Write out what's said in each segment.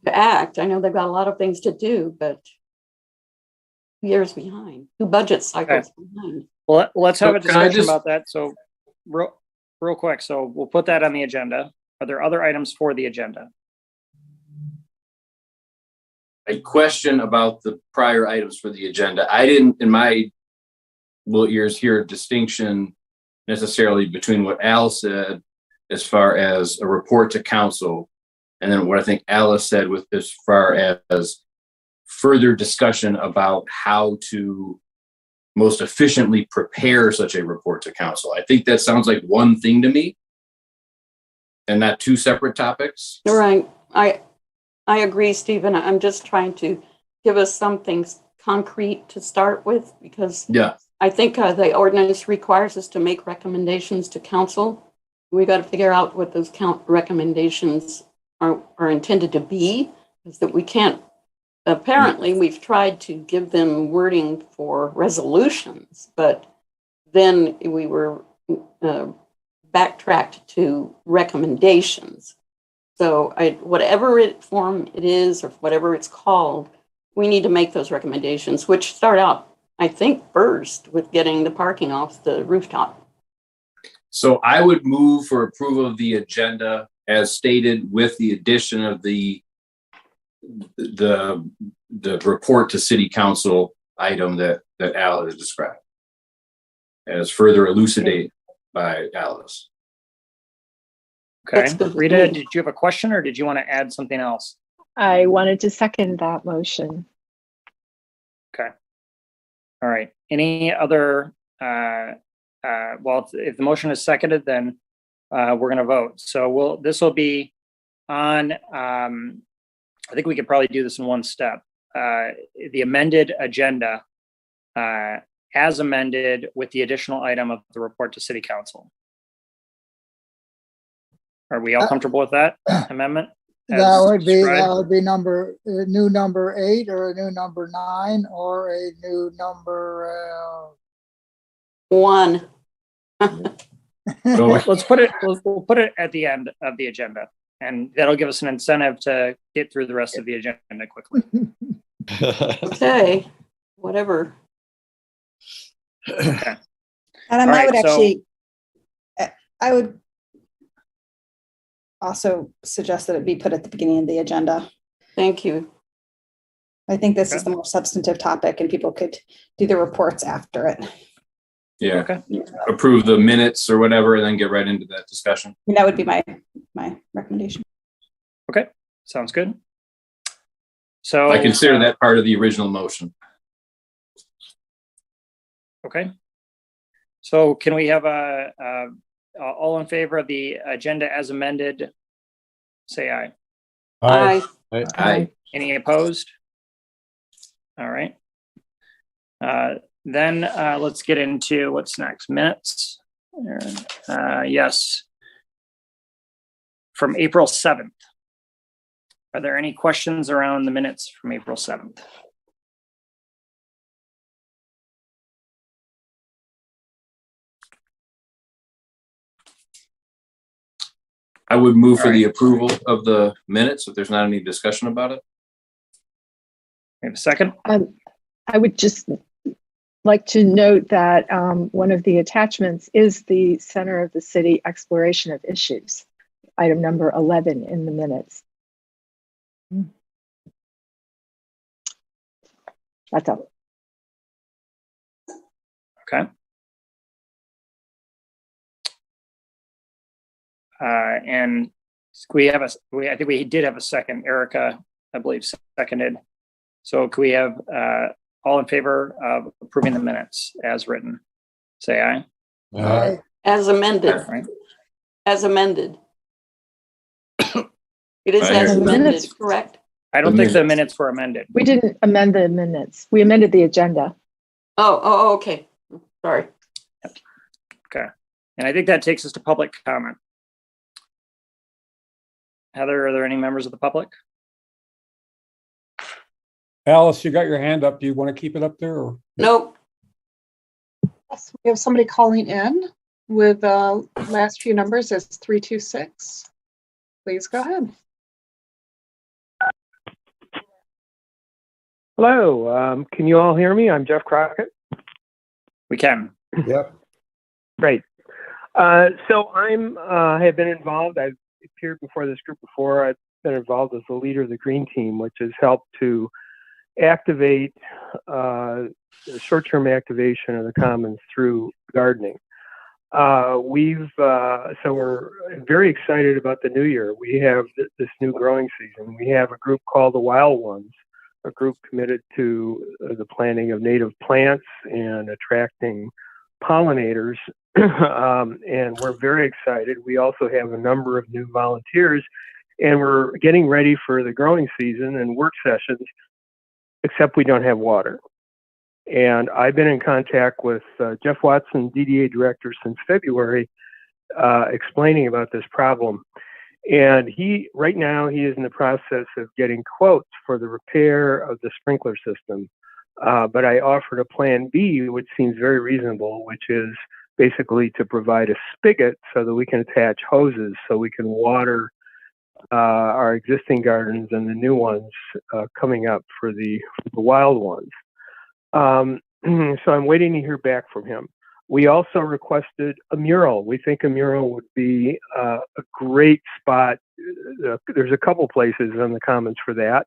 to act. I know they've got a lot of things to do, but 2 years behind, 2 budget cycles behind. Well, let's have a discussion about that. So real quick. So we'll put that on the agenda. Are there other items for the agenda? A question about the prior items for the agenda. I didn't, in my little ears, hear a distinction necessarily between what Al said as far as a report to council, and then what I think Alice said with as far as further discussion about how to most efficiently prepare such a report to council. I think that sounds like one thing to me and not 2 separate topics. Right. I agree, Stephen. I'm just trying to give us something concrete to start with, because I think the ordinance requires us to make recommendations to council. We got to figure out what those recommendations are intended to be, is that we can't. Apparently, we've tried to give them wording for resolutions, but then we were backtracked to recommendations. So whatever form it is, or whatever it's called, we need to make those recommendations, which start out, I think, first with getting the parking off the rooftop. So I would move for approval of the agenda as stated, with the addition of the report to city council item that Al has described, as further elucidated by Alice. Okay, Rita, did you have a question, or did you want to add something else? I wanted to second that motion. Okay. All right. Any other, well, if the motion is seconded, then we're going to vote. So this will be on, I think we could probably do this in one step. The amended agenda as amended with the additional item of the report to city council. Are we all comfortable with that amendment? That would be new number 8, or a new number 9, or a new number 1. So let's put it. We'll put it at the end of the agenda, and that'll give us an incentive to get through the rest of the agenda quickly. Okay, whatever. Okay. And I would also suggest that it be put at the beginning of the agenda. Thank you. I think this is the more substantive topic, and people could do the reports after it. Yeah. Okay. Approve the minutes or whatever, and then get right into that discussion. And that would be my recommendation. Okay, sounds good. So I consider that part of the original motion. Okay. So can we have all in favor of the agenda as amended, say aye. Aye. Aye. Any opposed? All right. Then let's get into what's next. Minutes. Yes. From April 7th. Are there any questions around the minutes from April 7th? I would move for the approval of the minutes if there's not any discussion about it. We have a second? I would just like to note that one of the attachments is the Center of the City Exploration of Issues, item number 11 in the minutes. That's all. Okay. And we have I think we did have a second. Erica, I believe, seconded. So can we have all in favor of approving the minutes as written? Say aye. Aye. As amended. Right. As amended. It is as amended, correct? I don't think the minutes were amended. We didn't amend the minutes. We amended the agenda. Oh, okay. Sorry. Okay. And I think that takes us to public comment. Heather, are there any members of the public? Alice, you got your hand up. Do you want to keep it up there? Or? Nope. Yes, we have somebody calling in with last few numbers as 326. Please go ahead. Hello, can you all hear me? I'm Jeff Crockett. We can. Yep. Great. So I have been involved. I've appeared before this group before. I've been involved as the leader of the Green Team, which has helped to activate short-term activation of the commons through gardening. So we're very excited about the new year. We have this new growing season. We have a group called the Wild Ones, a group committed to the planting of native plants and attracting pollinators. And we're very excited. We also have a number of new volunteers, and we're getting ready for the growing season and work sessions, except we don't have water. And I've been in contact with Jeff Watson, DDA director, since February, explaining about this problem. And right now he is in the process of getting quotes for the repair of the sprinkler system. But I offered a plan B, which seems very reasonable, which is basically to provide a spigot so that we can attach hoses so we can water our existing gardens and the new ones coming up for the Wild Ones. So I'm waiting to hear back from him. We also requested a mural. We think a mural would be a great spot. There's a couple places on the commons for that.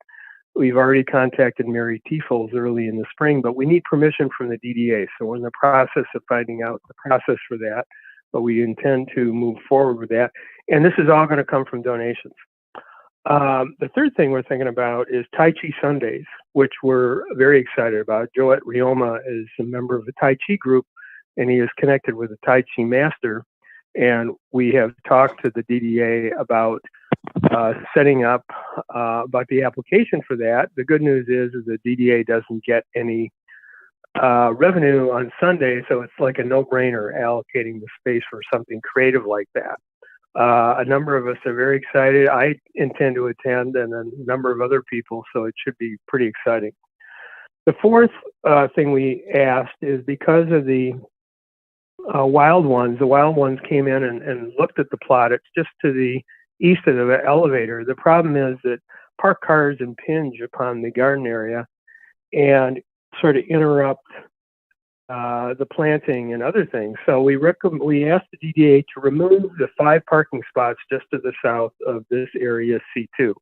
We've already contacted Mary Tiefels early in the spring, but we need permission from the DDA. So we're in the process of finding out the process for that, but we intend to move forward with that. And this is all going to come from donations. The third thing we're thinking about is Tai Chi Sundays, which we're very excited about. Joet Rioma is a member of the Tai Chi group, and he is connected with a Tai Chi master. And we have talked to the DDA about setting up about the application for that. The good news is the DDA doesn't get any revenue on Sunday, so it's like a no-brainer allocating the space for something creative like that. A number of us are very excited. I intend to attend, and a number of other people, so it should be pretty exciting. The fourth thing we asked is because of the Wild Ones. The Wild Ones came in and looked at the plot. It's just to the east of the elevator. The problem is that parked cars impinge upon the garden area and sort of interrupt the planting and other things. So we asked the DDA to remove the 5 parking spots just to the south of this area C2,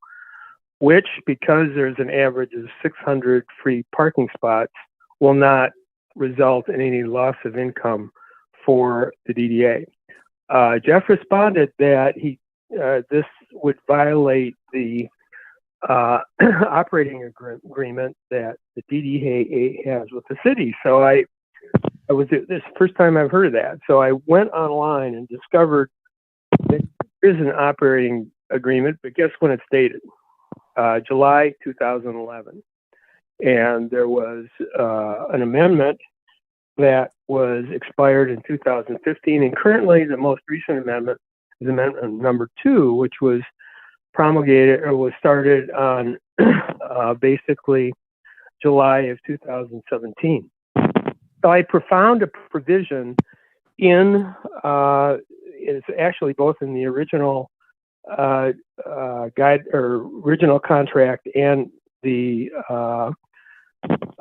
which, because there's an average of 600 free parking spots, will not result in any loss of income for the DDA. Jeff responded that this would violate the operating agreement that the DDA has with the city. So this is the first time I've heard of that. So I went online and discovered that there is an operating agreement, but guess when it's dated? July 2011. And there was an amendment that was expired in 2015. And currently the most recent amendment is amendment number 2, which was promulgated or was started on basically July of 2017. So I found a provision in, it's actually both in the original guide or original contract and the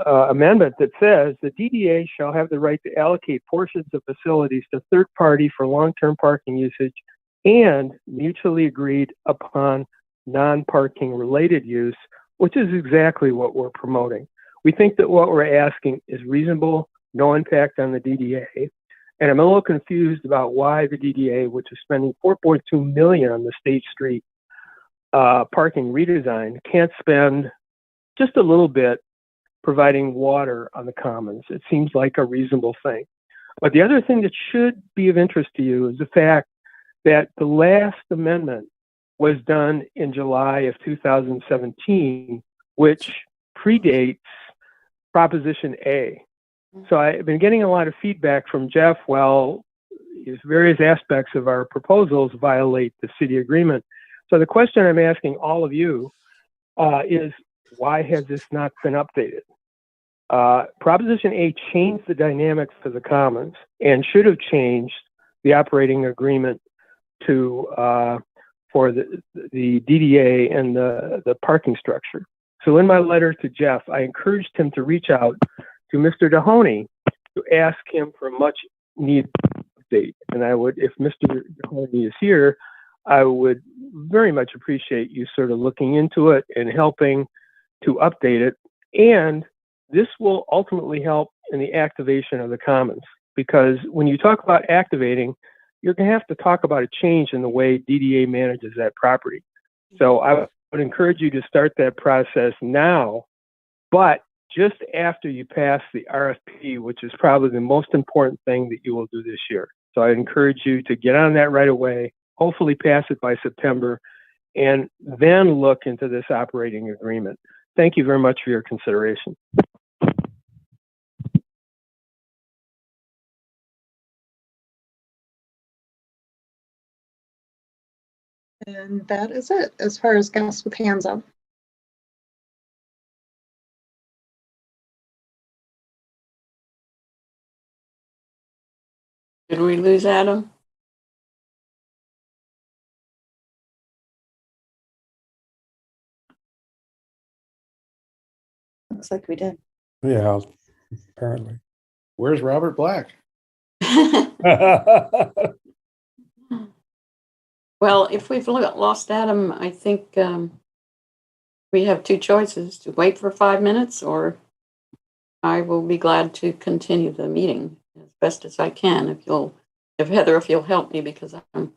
amendment that says the DDA shall have the right to allocate portions of facilities to third party for long-term parking usage and mutually agreed upon non-parking related use, which is exactly what we're promoting. We think that what we're asking is reasonable, no impact on the DDA. And I'm a little confused about why the DDA, which is spending $4.2 million on the State Street parking redesign, can't spend just a little bit providing water on the commons. It seems like a reasonable thing. But the other thing that should be of interest to you is the fact that the last amendment was done in July of 2017, which predates Proposition A. So I've been getting a lot of feedback from Jeff. Well, various aspects of our proposals violate the city agreement. So the question I'm asking all of you is, why has this not been updated? Proposition A changed the dynamics for the commons and should have changed the operating agreement to for the DDA and the parking structure. So in my letter to Jeff, I encouraged him to reach out to Mr. Dahoney to ask him for a much needed update. And I would, if Mr. Dahoney is here, I would very much appreciate you sort of looking into it and helping to update it. And this will ultimately help in the activation of the commons, because when you talk about activating, you're going to have to talk about a change in the way DDA manages that property. So I would encourage you to start that process now, but just after you pass the RFP, which is probably the most important thing that you will do this year. So I encourage you to get on that right away, hopefully pass it by September, and then look into this operating agreement. Thank you very much for your consideration. And that is it as far as guests with hands up. Did we lose Adam? Looks like we did. Yeah, apparently. Where's Robert Black? Well, if we've lost Adam, I think we have two choices: to wait for 5 minutes, or I will be glad to continue the meeting as best as I can. If Heather, if you'll help me, because I'm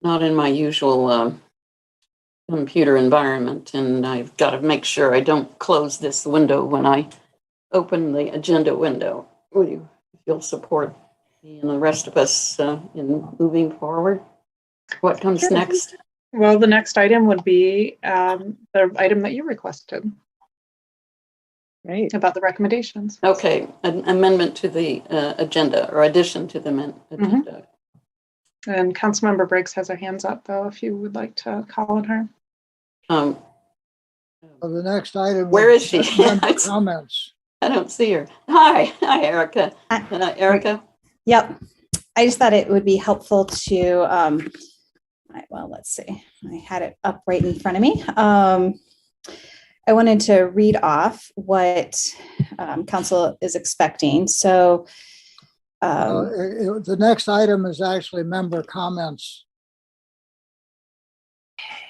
not in my usual computer environment, and I've got to make sure I don't close this window when I open the agenda window. If you'll support me and the rest of us in moving forward. What comes next? Well, the next item would be the item that you requested. Right. About the recommendations. Okay, an amendment to the agenda, or addition to the agenda. And Councilmember Briggs has her hands up, though, if you would like to call on her. So the next item. Where is she? Comments. I don't see her. Hi, Erica. Erica. Yep. I just thought it would be helpful to, well, let's see. I had it up right in front of me. I wanted to read off what council is expecting. So the next item is actually member comments.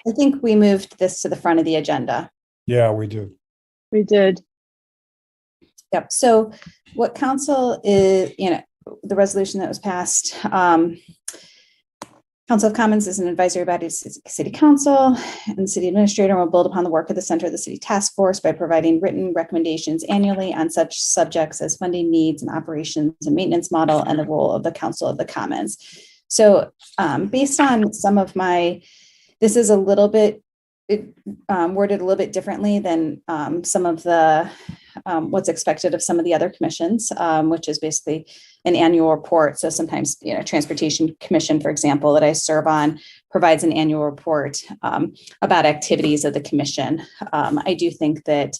I think we moved this to the front of the agenda. Yeah, we do. We did. Yep. So what council is, the resolution that was passed, Council of Commons is an advisory body to City Council, and the City Administrator will build upon the work of the Center of the City Task Force by providing written recommendations annually on such subjects as funding needs and operations and maintenance model and the role of the Council of the Commons. So based on some of this is a little bit worded a little bit differently than some of the what's expected of some of the other commissions, which is basically an annual report. So sometimes, Transportation Commission, for example, that I serve on, provides an annual report about activities of the commission. I do think that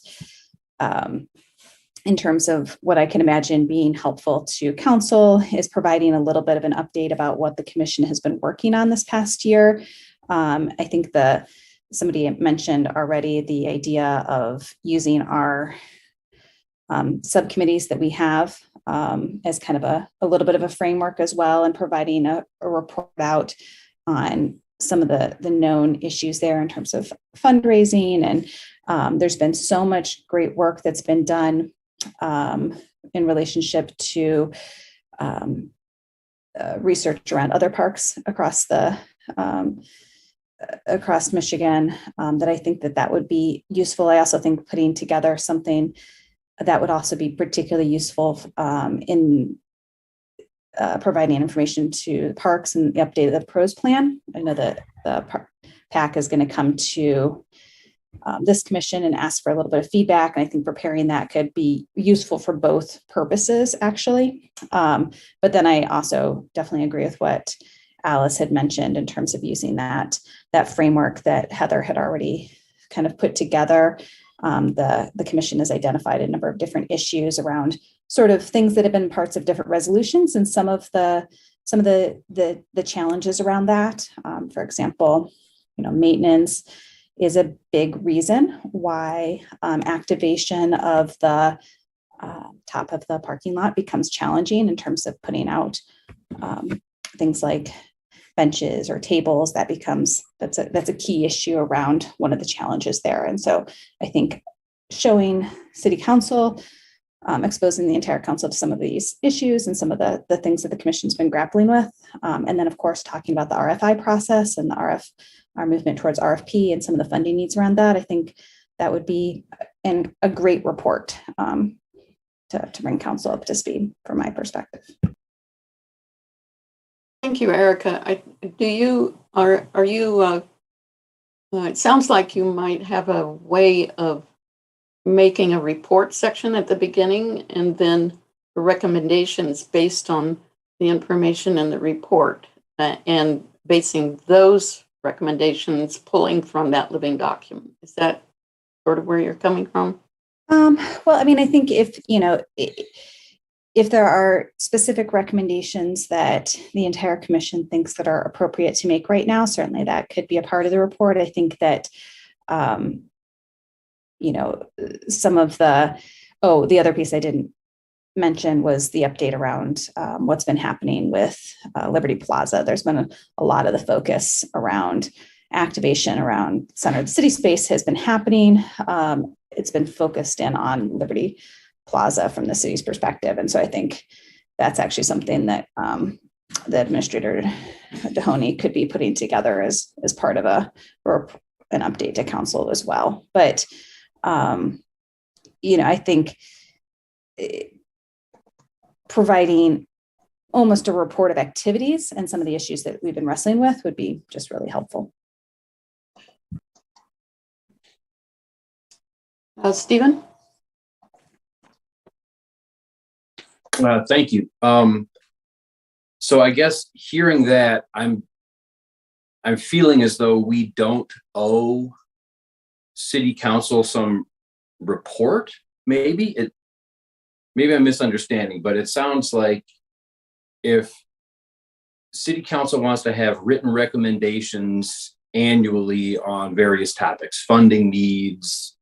in terms of what I can imagine being helpful to council is providing a little bit of an update about what the commission has been working on this past year. I think somebody mentioned already the idea of using our subcommittees that we have as kind of a little bit of a framework as well, and providing a report out on some of the known issues there in terms of fundraising. And there's been so much great work that's been done in relationship to research around other parks across Michigan, that I think that would be useful. I also think putting together something that would also be particularly useful in providing information to the parks and the update of the pros plan. I know that the PAC is going to come to this commission and ask for a little bit of feedback. And I think preparing that could be useful for both purposes, actually. But then I also definitely agree with what Alice had mentioned in terms of using that framework that Heather had already kind of put together. The commission has identified a number of different issues around sort of things that have been parts of different resolutions, and some of the challenges around that. For example, maintenance is a big reason why activation of the top of the parking lot becomes challenging in terms of putting out things like benches or tables. That's a key issue around one of the challenges there. And so I think showing City Council, exposing the entire council to some of these issues and some of the things that the commission's been grappling with. And then of course, talking about the RFI process and our movement towards RFP and some of the funding needs around that. I think that would be a great report to bring council up to speed from my perspective. Thank you, Erica. Are you, it sounds like you might have a way of making a report section at the beginning and then the recommendations based on the information in the report and basing those recommendations pulling from that living document. Is that sort of where you're coming from? Well, I mean, I think if there are specific recommendations that the entire commission thinks that are appropriate to make right now, certainly that could be a part of the report. I think that, some of the other piece I didn't mention was the update around what's been happening with Liberty Plaza. There's been a lot of the focus around activation around center of the city space has been happening. It's been focused in on Liberty Plaza from the city's perspective. And so I think that's actually something that the Administrator Dehoney could be putting together as part of an update to council as well. But, I think providing almost a report of activities and some of the issues that we've been wrestling with would be just really helpful. Stephen? Thank you. So I guess hearing that, I'm feeling as though we don't owe City Council some report. Maybe I'm misunderstanding, but it sounds like if City Council wants to have written recommendations annually on various topics, funding needs,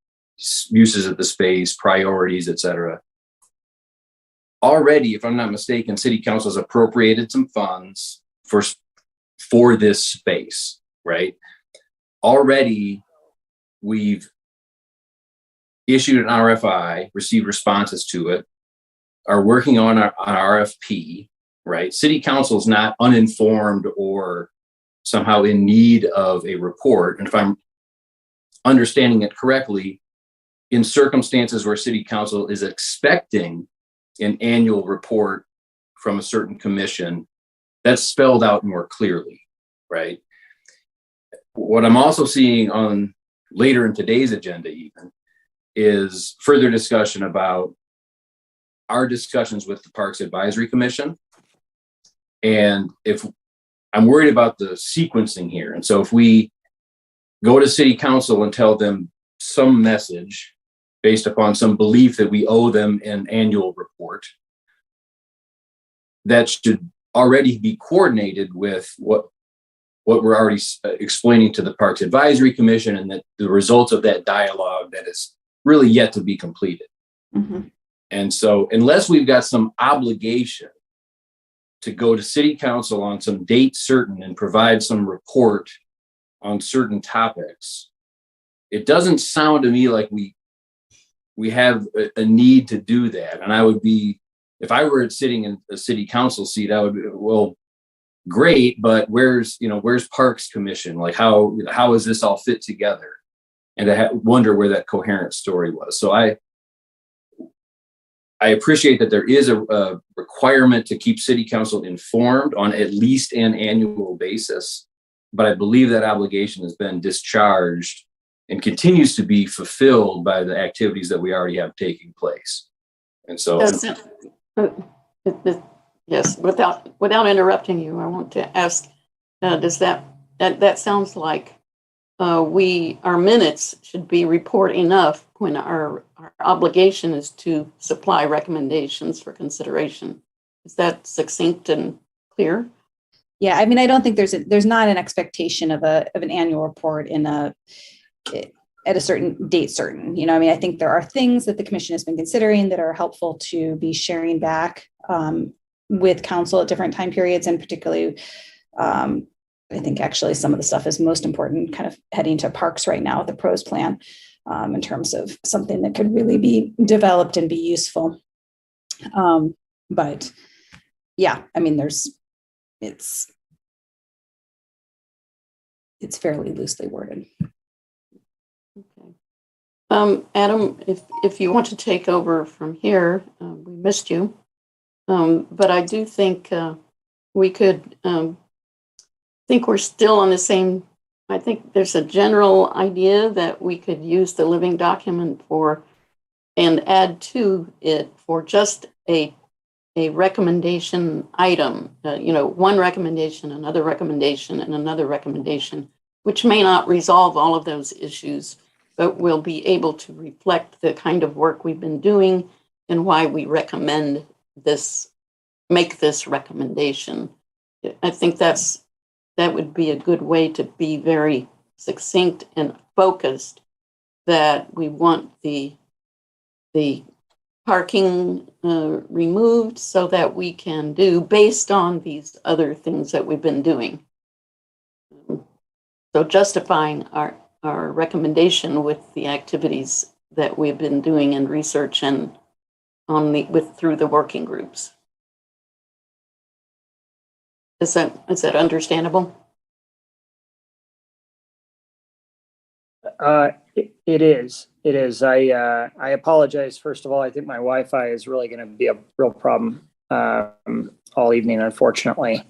uses of the space, priorities, etc. Already, if I'm not mistaken, City Council has appropriated some funds for this space, right? Already, we've issued an RFI, received responses to it, are working on an RFP, right? City Council is not uninformed or somehow in need of a report. And if I'm understanding it correctly, in circumstances where City Council is expecting an annual report from a certain commission, that's spelled out more clearly, right? What I'm also seeing on later in today's agenda even is further discussion about our discussions with the Parks Advisory Commission. And if I'm worried about the sequencing here. And so if we go to City Council and tell them some message based upon some belief that we owe them an annual report, that should already be coordinated with what we're already explaining to the Parks Advisory Commission, and that the results of that dialogue that is really yet to be completed. Mm-hmm. And so unless we've got some obligation to go to City Council on some date certain and provide some report on certain topics, it doesn't sound to me like we have a need to do that. And I would be, if I were sitting in a City Council seat, I would be, well, great, but where's Parks Commission? Like how does this all fit together? And I wonder where that coherent story was. So I appreciate that there is a requirement to keep City Council informed on at least an annual basis, but I believe that obligation has been discharged and continues to be fulfilled by the activities that we already have taking place. And so, yes, without interrupting you, I want to ask: does that sounds like our minutes should be report enough when our obligation is to supply recommendations for consideration? Is that succinct and clear? Yeah, I mean, I don't think there's not an expectation of an annual report in a at a certain date certain. You know, I mean, I think there are things that the commission has been considering that are helpful to be sharing back with council at different time periods, and particularly I think actually some of the stuff is most important kind of heading to parks right now with the pros plan in terms of something that could really be developed and be useful. But yeah, I mean, it's fairly loosely worded. Okay. Adam, if you want to take over from here, we missed you. But I do think we could think we're still on the same. I think there's a general idea that we could use the living document for and add to it for just a recommendation item, one recommendation, another recommendation, and another recommendation, which may not resolve all of those issues, but will be able to reflect the kind of work we've been doing and why we recommend this, make this recommendation. I think that would be a good way to be very succinct and focused that we want the parking removed so that we can do based on these other things that we've been doing. So justifying our recommendation with the activities that we've been doing in research and through the working groups. Is that understandable? It is. I apologize. First of all, I think my Wi-Fi is really going to be a real problem all evening, unfortunately.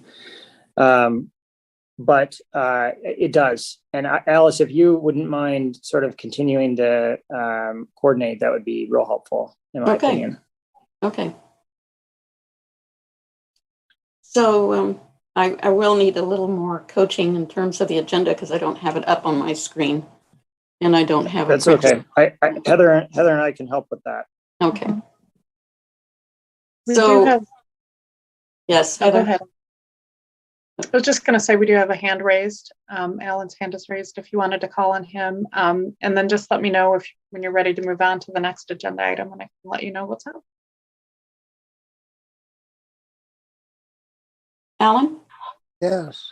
But it does. And Alice, if you wouldn't mind sort of continuing to coordinate, that would be real helpful, in my opinion. Okay. So I will need a little more coaching in terms of the agenda because I don't have it up on my screen. And I don't have That's okay. Heather and I can help with that. Okay. We do have. Yes, Heather. Heather. I was just going to say we do have a hand raised. Alan's hand is raised if you wanted to call on him. And then just let me know when you're ready to move on to the next agenda item, and I can let you know what's up. Alan? Yes.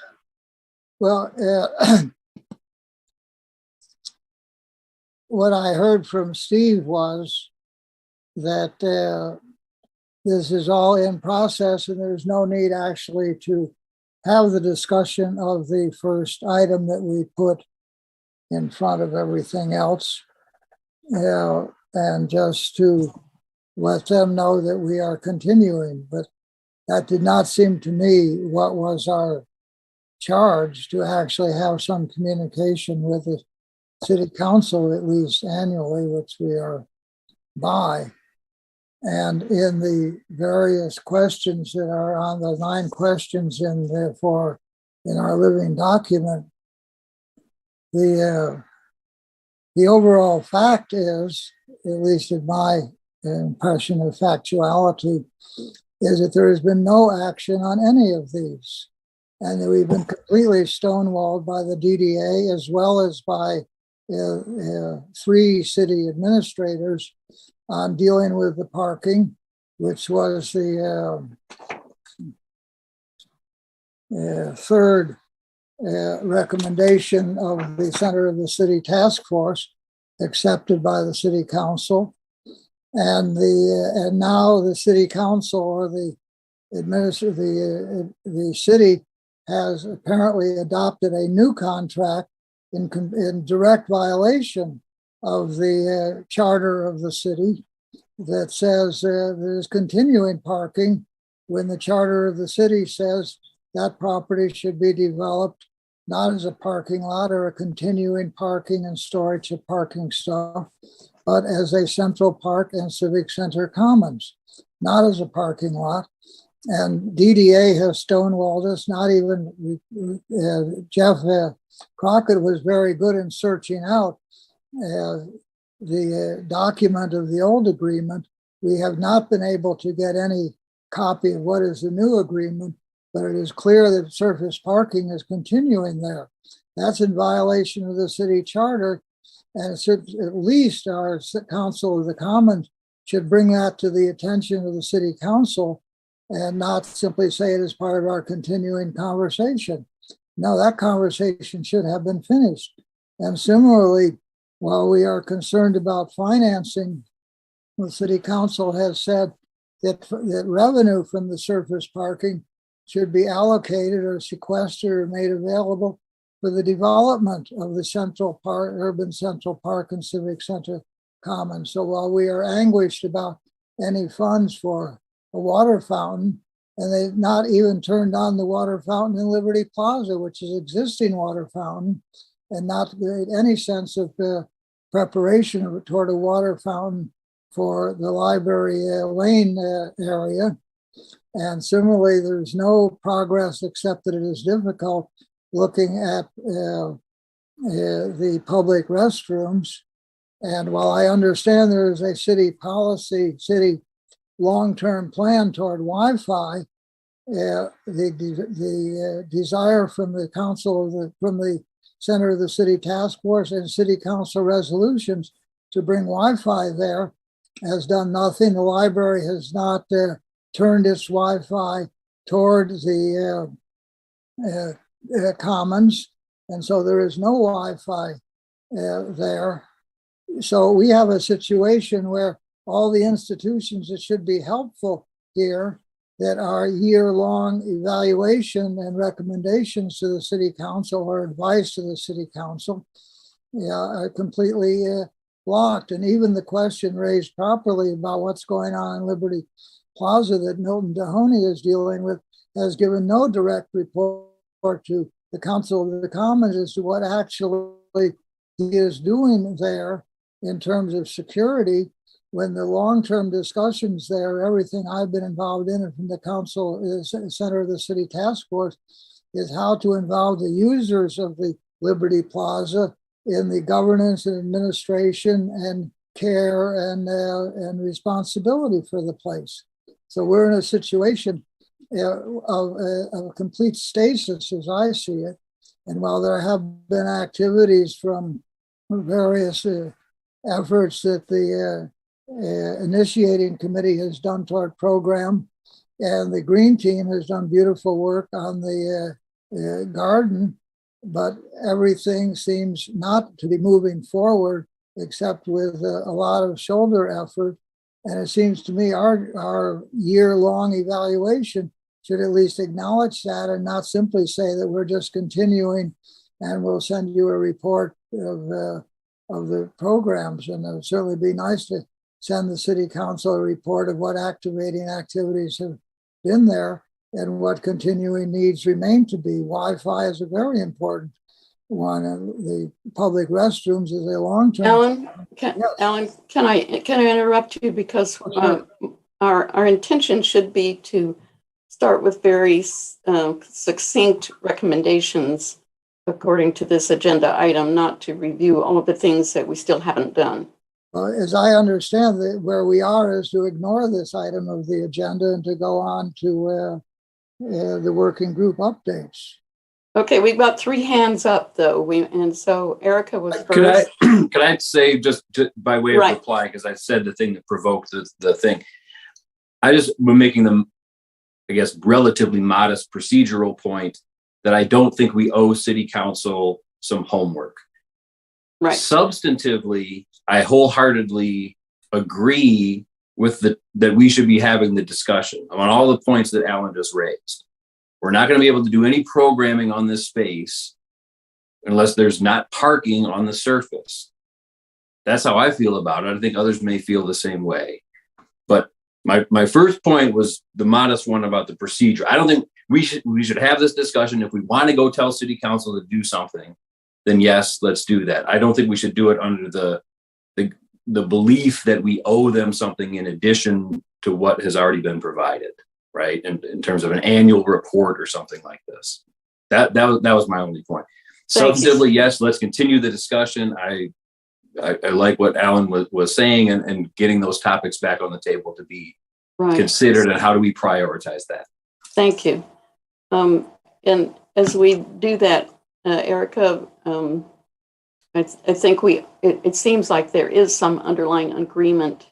Well, what I heard from Steve was that this is all in process and there's no need actually to have the discussion of the first item that we put in front of everything else, and just to let them know that we are continuing. But that did not seem to me what was our charge, to actually have some communication with the city council, at least annually, which we are by. And in the various questions that are on the 9 questions in our living document, the overall fact is, at least in my impression of factuality, is that there has been no action on any of these. And that we've been completely stonewalled by the DDA as well as by 3 city administrators on dealing with the parking, which was the third recommendation of the Center of the City Task Force, accepted by the City Council. And now the City Council, or the city, has apparently adopted a new contract in direct violation of the charter of the city that says there's continuing parking, when the charter of the city says that property should be developed not as a parking lot or a continuing parking and storage of parking stuff, but as a central park and civic center commons, not as a parking lot. And DDA has stonewalled us. Not even Jeff Crockett was very good in searching out the document of the old agreement. We have not been able to get any copy of what is the new agreement, but it is clear that surface parking is continuing there. That's in violation of the city charter. And it should, at least our Council of the Commons should bring that to the attention of the city council and not simply say it as part of our continuing conversation. No, that conversation should have been finished. And similarly, while we are concerned about financing, the city council has said that revenue from the surface parking should be allocated or sequestered or made available for the development of the Central Park, Urban Central Park and Civic Center Commons. So while we are anguished about any funds for a water fountain, and they've not even turned on the water fountain in Liberty Plaza, which is existing water fountain, and not made any sense of preparation toward a water fountain for the Library Lane area. And similarly, there's no progress except that it is difficult looking at the public restrooms. And while I understand there is a city policy, city long-term plan toward Wi-Fi, the desire from the council from the center of the city task force and city council resolutions to bring Wi-Fi there has done nothing. The library has not turned its Wi-Fi toward the commons, and so there is no Wi-Fi there. So we have a situation where all the institutions that should be helpful here, that are year-long evaluation and recommendations to the city council or advice to the city council, are completely blocked. And even the question raised properly about what's going on in Liberty Plaza that Milton Dehoney is dealing with has given no direct report to the Council of the Commons as to what actually he is doing there in terms of security, when the long-term discussions there, everything I've been involved in and from the council center of the city task force, is how to involve the users of the Liberty Plaza in the governance and administration and care and responsibility for the place. So we're in a situation of a complete stasis as I see it. And while there have been activities from various efforts that the initiating committee has done toward program, and the green team has done beautiful work on the garden, but everything seems not to be moving forward except with a lot of shoulder effort. And it seems to me our year-long evaluation should at least acknowledge that and not simply say that we're just continuing and we'll send you a report of the programs. And it would certainly be nice to send the city council a report of what activating activities have been there and what continuing needs remain to be. Wi-Fi is a very important one, and the public restrooms is a long-term. Alan, can I interrupt you, because our intention should be to start with very succinct recommendations according to this agenda item, not to review all of the things that we still haven't done. As I understand that where we are is to ignore this item of the agenda and to go on to the working group updates. Okay, we've got 3 hands up though. And so Erica was first. Could I say just by way of reply, because I said the thing that provoked the thing. We're making them, I guess, relatively modest procedural point that I don't think we owe city council some homework. Right. Substantively, I wholeheartedly agree with that we should be having the discussion on all the points that Alan just raised. We're not going to be able to do any programming on this space unless there's not parking on the surface. That's how I feel about it. I think others may feel the same way. But my first point was the modest one about the procedure. I don't think we should have this discussion. If we want to go tell city council to do something, then yes, let's do that. I don't think we should do it under the belief that we owe them something in addition to what has already been provided, right? In terms of an annual report or something like this. That was my only point. Substantively, yes, let's continue the discussion. I like what Alan was saying and getting those topics back on the table to be considered, and how do we prioritize that? Thank you. And as we do that, Erica, I think it seems like there is some underlying agreement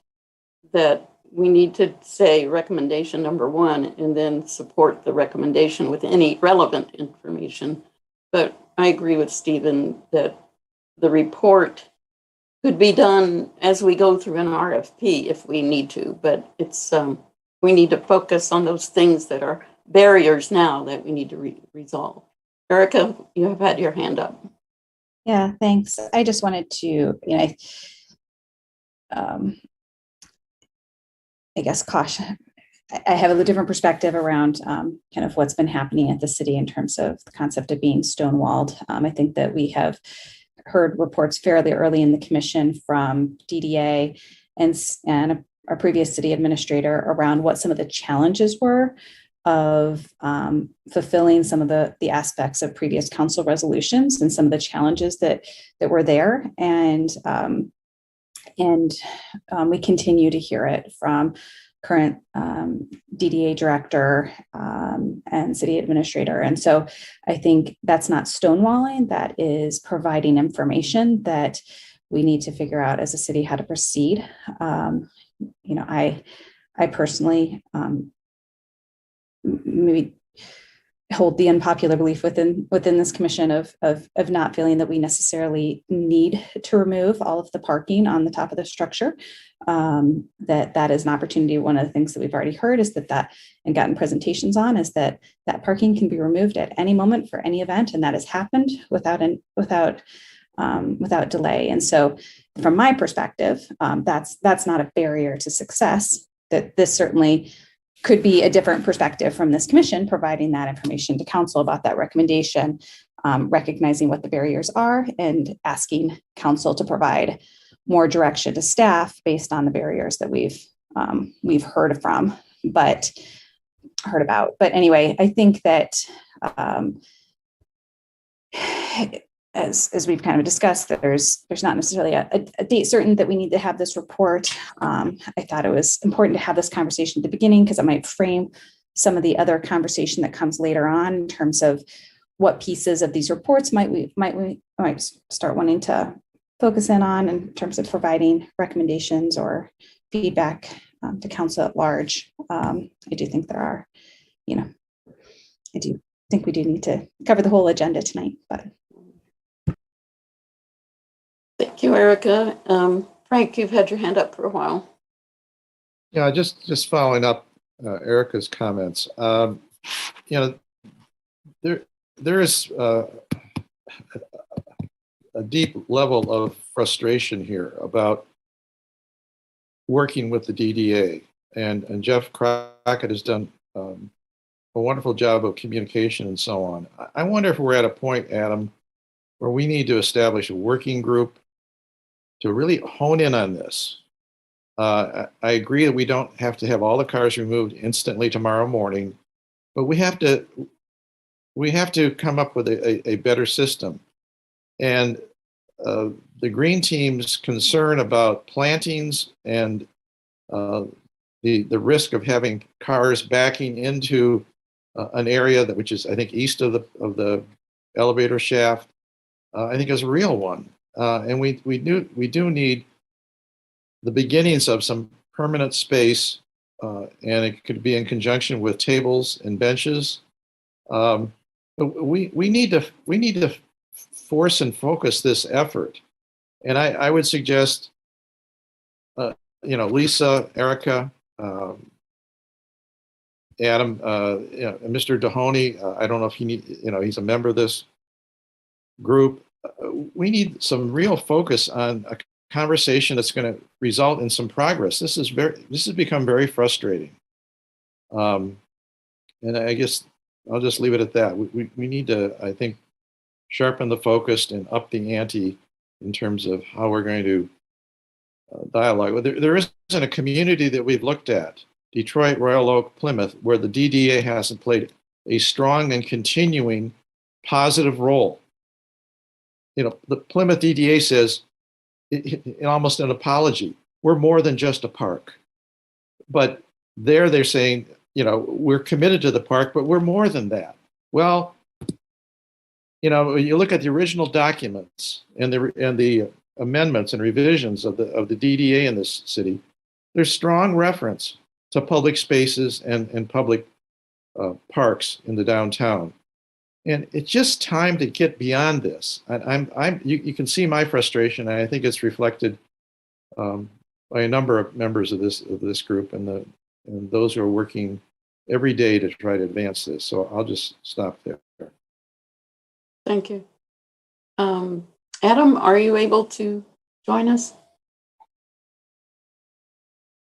that we need to say recommendation number 1 and then support the recommendation with any relevant information. But I agree with Stephen that the report could be done as we go through an RFP if we need to, but it's we need to focus on those things that are barriers now that we need to resolve. Erica, you have had your hand up. Yeah, thanks. I just wanted to, I guess caution. I have a different perspective around kind of what's been happening at the city in terms of the concept of being stonewalled. I think that we have heard reports fairly early in the commission from DDA and our previous city administrator around what some of the challenges were of fulfilling some of the aspects of previous council resolutions and some of the challenges that were there. And we continue to hear it from current DDA director and city administrator. And so I think that's not stonewalling, that is providing information that we need to figure out as a city how to proceed. I personally maybe hold the unpopular belief within this commission of not feeling that we necessarily need to remove all of the parking on the top of the structure. That is an opportunity. One of the things that we've already heard is that and gotten presentations on is that parking can be removed at any moment for any event, and that has happened without delay. And so, from my perspective, that's not a barrier to success. That this certainly could be a different perspective from this commission, providing that information to council about that recommendation, recognizing what the barriers are and asking council to provide more direction to staff based on the barriers that we've heard about. But anyway, I think that as we've kind of discussed, that there's not necessarily a date certain that we need to have this report. I thought it was important to have this conversation at the beginning because it might frame some of the other conversation that comes later on in terms of what pieces of these reports might start wanting to focus in on in terms of providing recommendations or feedback to council at large. I do think there are, I do think we do need to cover the whole agenda tonight, but. Thank you, Erica. Frank, you've had your hand up for a while. Yeah, just following up Erica's comments. There is a deep level of frustration here about working with the DDA, and Jeff Crockett has done a wonderful job of communication and so on. I wonder if we're at a point, Adam, where we need to establish a working group to really hone in on this. I agree that we don't have to have all the cars removed instantly tomorrow morning, but we have to come up with a better system. And the green team's concern about plantings and the risk of having cars backing into an area which is, I think, east of the elevator shaft, I think is a real one. And we do need the beginnings of some permanent space, and it could be in conjunction with tables and benches. But we need to force and focus this effort. And I would suggest, Lisa, Erica, Adam, Mr. Dahoney. I don't know if he's a member of this group. We need some real focus on a conversation that's going to result in some progress. This has become very frustrating. And I guess I'll just leave it at that. We need to, I think, sharpen the focus and up the ante in terms of how we're going to dialogue. There isn't a community that we've looked at, Detroit, Royal Oak, Plymouth, where the DDA hasn't played a strong and continuing positive role. The Plymouth DDA says, in almost an apology, we're more than just a park. But they're saying, we're committed to the park, but we're more than that. Well, you know, you look at the original documents and the amendments and revisions of the DDA in this city, there's strong reference to public spaces and public parks in the downtown. And it's just time to get beyond this. You can see my frustration, and I think it's reflected by a number of members of this group and those who are working every day to try to advance this. So I'll just stop there. Thank you. Adam, are you able to join us? I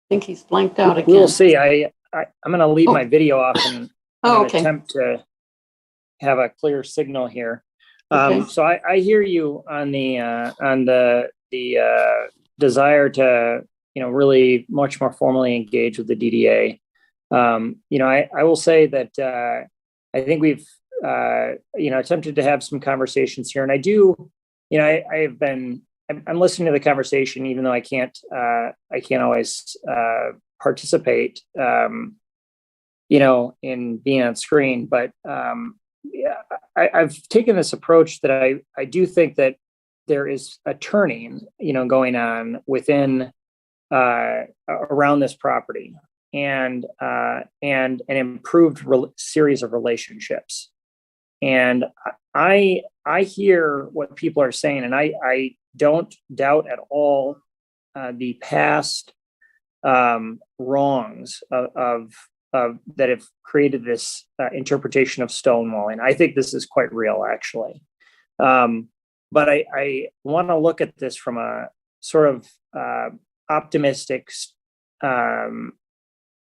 think he's blanked out again. We'll see. I'm going to leave my video off and okay. attempt to have a clear signal here. Okay. So I hear you on the desire to, you know, really much more formally engage with the DDA. You know, I will say that I think we've you know, attempted to have some conversations here, and I do, you know, I'm listening to the conversation, even though I can't always participate, you know, in being on screen. But yeah, I've taken this approach that I do think that there is a turning, you know, going on within around this property, and an improved series of relationships. And I hear what people are saying, and I don't doubt at all the past wrongs of that have created this interpretation of stonewalling. I think this is quite real, actually. But I want to look at this from a sort of optimistic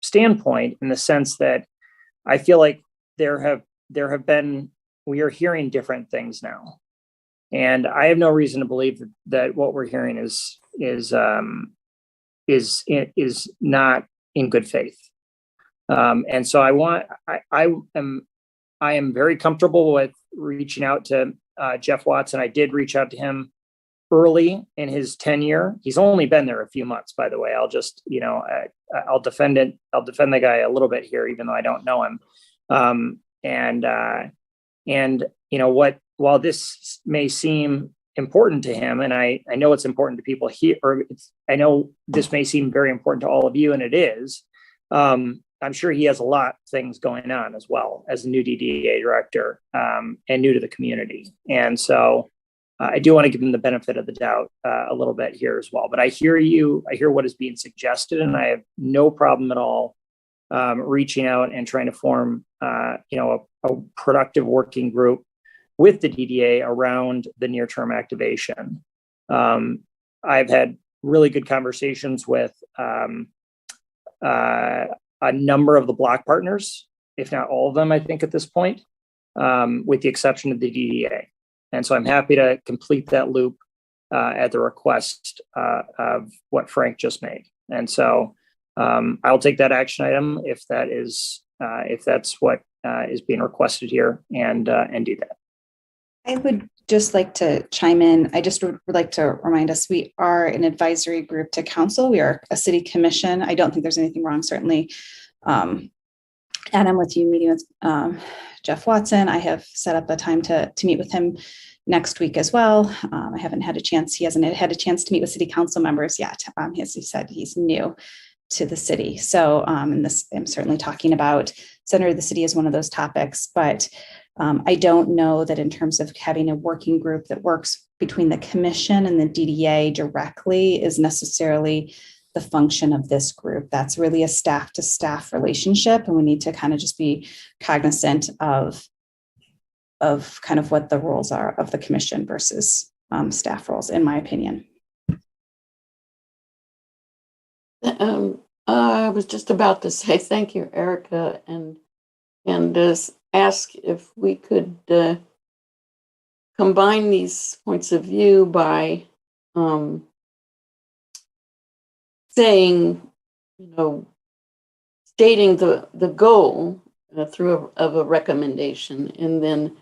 standpoint, in the sense that I feel like there have been, we are hearing different things now, and I have no reason to believe that what we're hearing is not in good faith. And so I am very comfortable with reaching out to Jeff Watson. I did reach out to him early in his tenure. He's only been there a few months, by the way. I'll just, you know, I'll defend the guy a little bit here, even though I don't know him. And you know, while this may seem important to him, and I know it's important to people here, or I know this may seem very important to all of you, and it is. I'm sure he has a lot of things going on as well as a new DDA director, and new to the community. And so I do want to give him the benefit of the doubt a little bit here as well. But I hear you. I hear what is being suggested, and I have no problem at all reaching out and trying to form, you know, a productive working group with the DDA around the near-term activation. I've had really good conversations with a number of the block partners, if not all of them, I think at this point, with the exception of the DDA. And so I'm happy to complete that loop at the request of what Frank just made. And so I'll take that action item if that's what is being requested here, and do that. I would just like to chime in. I just would like to remind us, we are an advisory group to council. We are a city commission. I don't think there's anything wrong, certainly. Adam, with you meeting with Jeff Watson, I have set up a time to meet with him next week as well. I haven't had a chance. He hasn't had a chance to meet with city council members yet. As he said, he's new to the city. So, and this, I'm certainly talking about center of the city as one of those topics, but I don't know that in terms of having a working group that works between the commission and the DDA directly is necessarily the function of this group. That's really a staff to staff relationship. And we need to kind of just be cognizant of kind of what the roles are of the commission versus staff roles, in my opinion. I was just about to say thank you, Erica, and just ask if we could combine these points of view by saying, you know, stating the goal through a recommendation, and then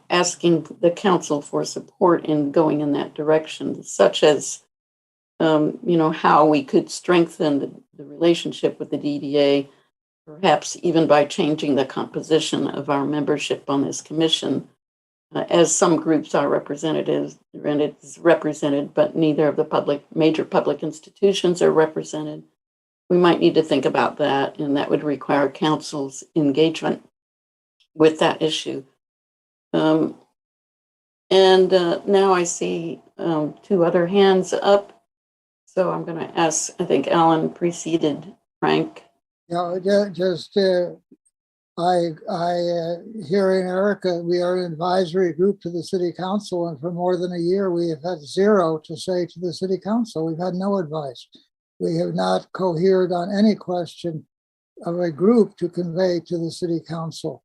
asking the council for support in going in that direction, such as you know, how we could strengthen the relationship with the DDA, perhaps even by changing the composition of our membership on this commission as some groups are represented, but neither of the major public institutions are represented. We might need to think about that, and that would require council's engagement with that issue. And now I see 2 other hands up. So I'm going to ask, I think Alan preceded Frank. Yeah, just hearing Erica, we are an advisory group to the city council, and for more than a year, we have had 0 to say to the city council. We've had no advice. We have not cohered on any question of a group to convey to the city council.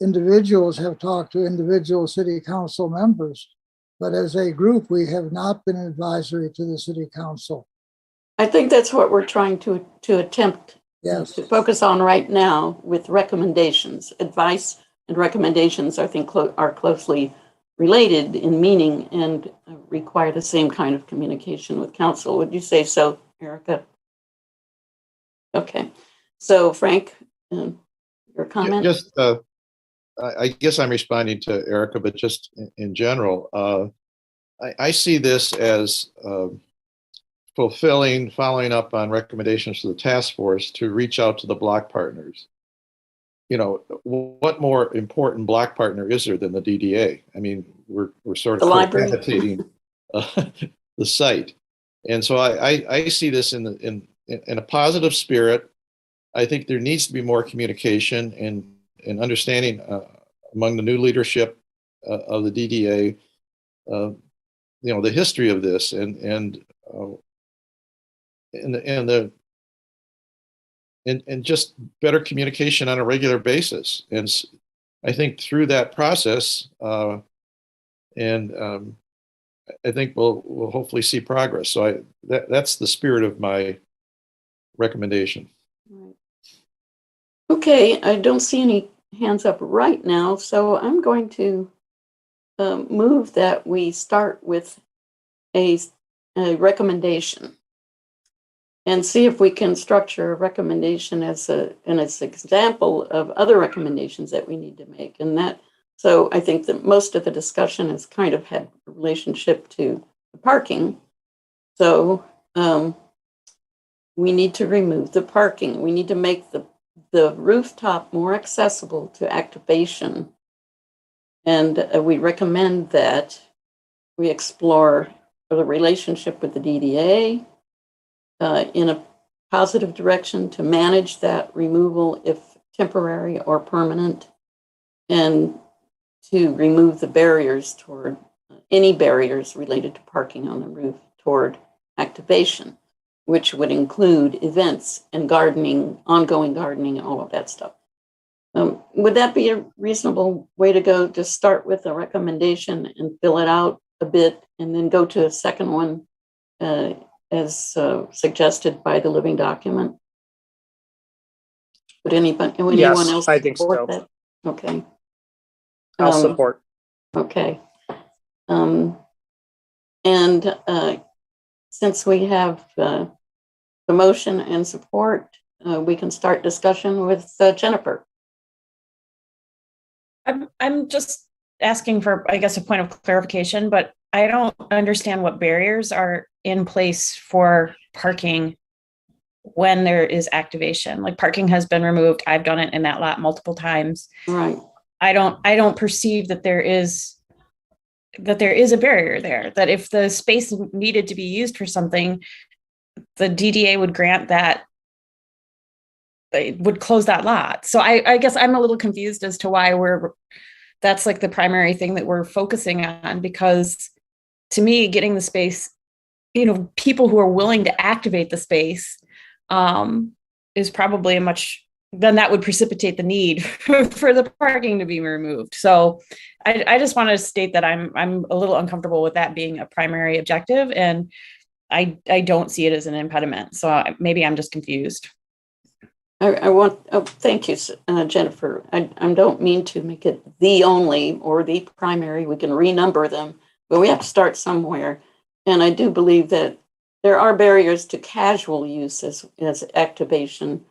Individuals have talked to individual city council members, but as a group, we have not been advisory to the city council. I think that's what we're trying to attempt to focus on right now with recommendations. Advice and recommendations, I think, are closely related in meaning and require the same kind of communication with council. Would you say so, Erica? Okay. So, Frank, your comment? Just, I guess I'm responding to Erica, but just in general, I see this as following up on recommendations to the task force to reach out to the block partners. You know, what more important block partner is there than the DDA? I mean, we're sort of cohabitating the site, and so I see this in a positive spirit. I think there needs to be more communication and understanding among the new leadership of the DDA. You know, the history of this and just better communication on a regular basis. And I think through that process, I think we'll hopefully see progress. So that's the spirit of my recommendation. Okay, I don't see any hands up right now, so I'm going to move that we start with a recommendation and see if we can structure a recommendation as an example of other recommendations that we need to make. So I think that most of the discussion has kind of had a relationship to the parking. So we need to remove the parking. We need to make the rooftop more accessible to activation. And we recommend that we explore the relationship with the DDA in a positive direction to manage that removal if temporary or permanent, and to remove the barriers toward any barriers related to parking on the roof toward activation, which would include events and gardening, ongoing gardening, and all of that stuff. Would that be a reasonable way to go? Just start with a recommendation and fill it out a bit, and then go to a second one as suggested by the living document? Would anyone else? I think so. That? Okay. I'll support. Okay. Since we have the motion and support, we can start discussion with Jennifer. I'm just asking for, I guess, a point of clarification, but I don't understand what barriers are in place for parking when there is activation. Like, parking has been removed. I've done it in that lot multiple times. Right. I don't perceive that there is a barrier there, that if the space needed to be used for something, the DDA would grant that, they would close that lot. So I guess I'm a little confused as to why that's like the primary thing that we're focusing on, because to me, getting the space, people who are willing to activate the space is probably then that would precipitate the need for the parking to be removed. So I just want to state that I'm a little uncomfortable with that being a primary objective, and I don't see it as an impediment. So maybe I'm just confused. Thank you, Jennifer. I don't mean to make it the only or the primary. We can renumber them, but we have to start somewhere. And I do believe that there are barriers to casual use as activation,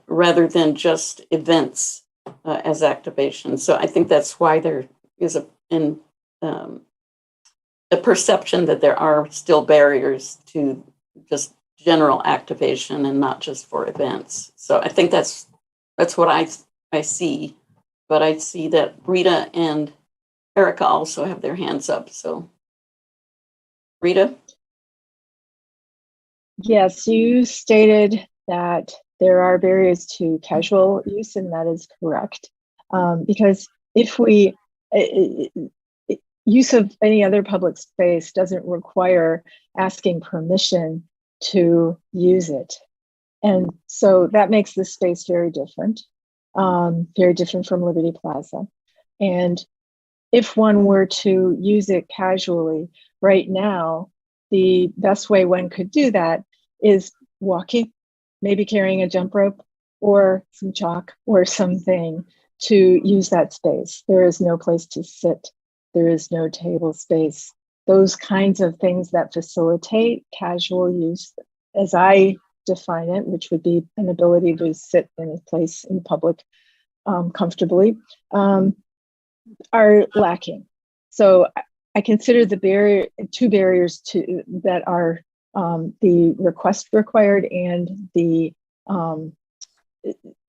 rather than just events as activation. So I think that's why there is and the perception that there are still barriers to just general activation and not just for events. So I think that's what I see, but I see that Rita and Erica also have their hands up. So Rita? Yes, you stated that there are barriers to casual use, and that is correct. Because if we, use of any other public space doesn't require asking permission to use it. And so that makes this space very different from Liberty Plaza. And if one were to use it casually right now, the best way one could do that is walking, maybe carrying a jump rope or some chalk or something to use that space. There is no place to sit. There is no table space. Those kinds of things that facilitate casual use, as I define it, which would be an ability to sit in a place in public comfortably, are lacking. So I consider the two barriers that are the request required and the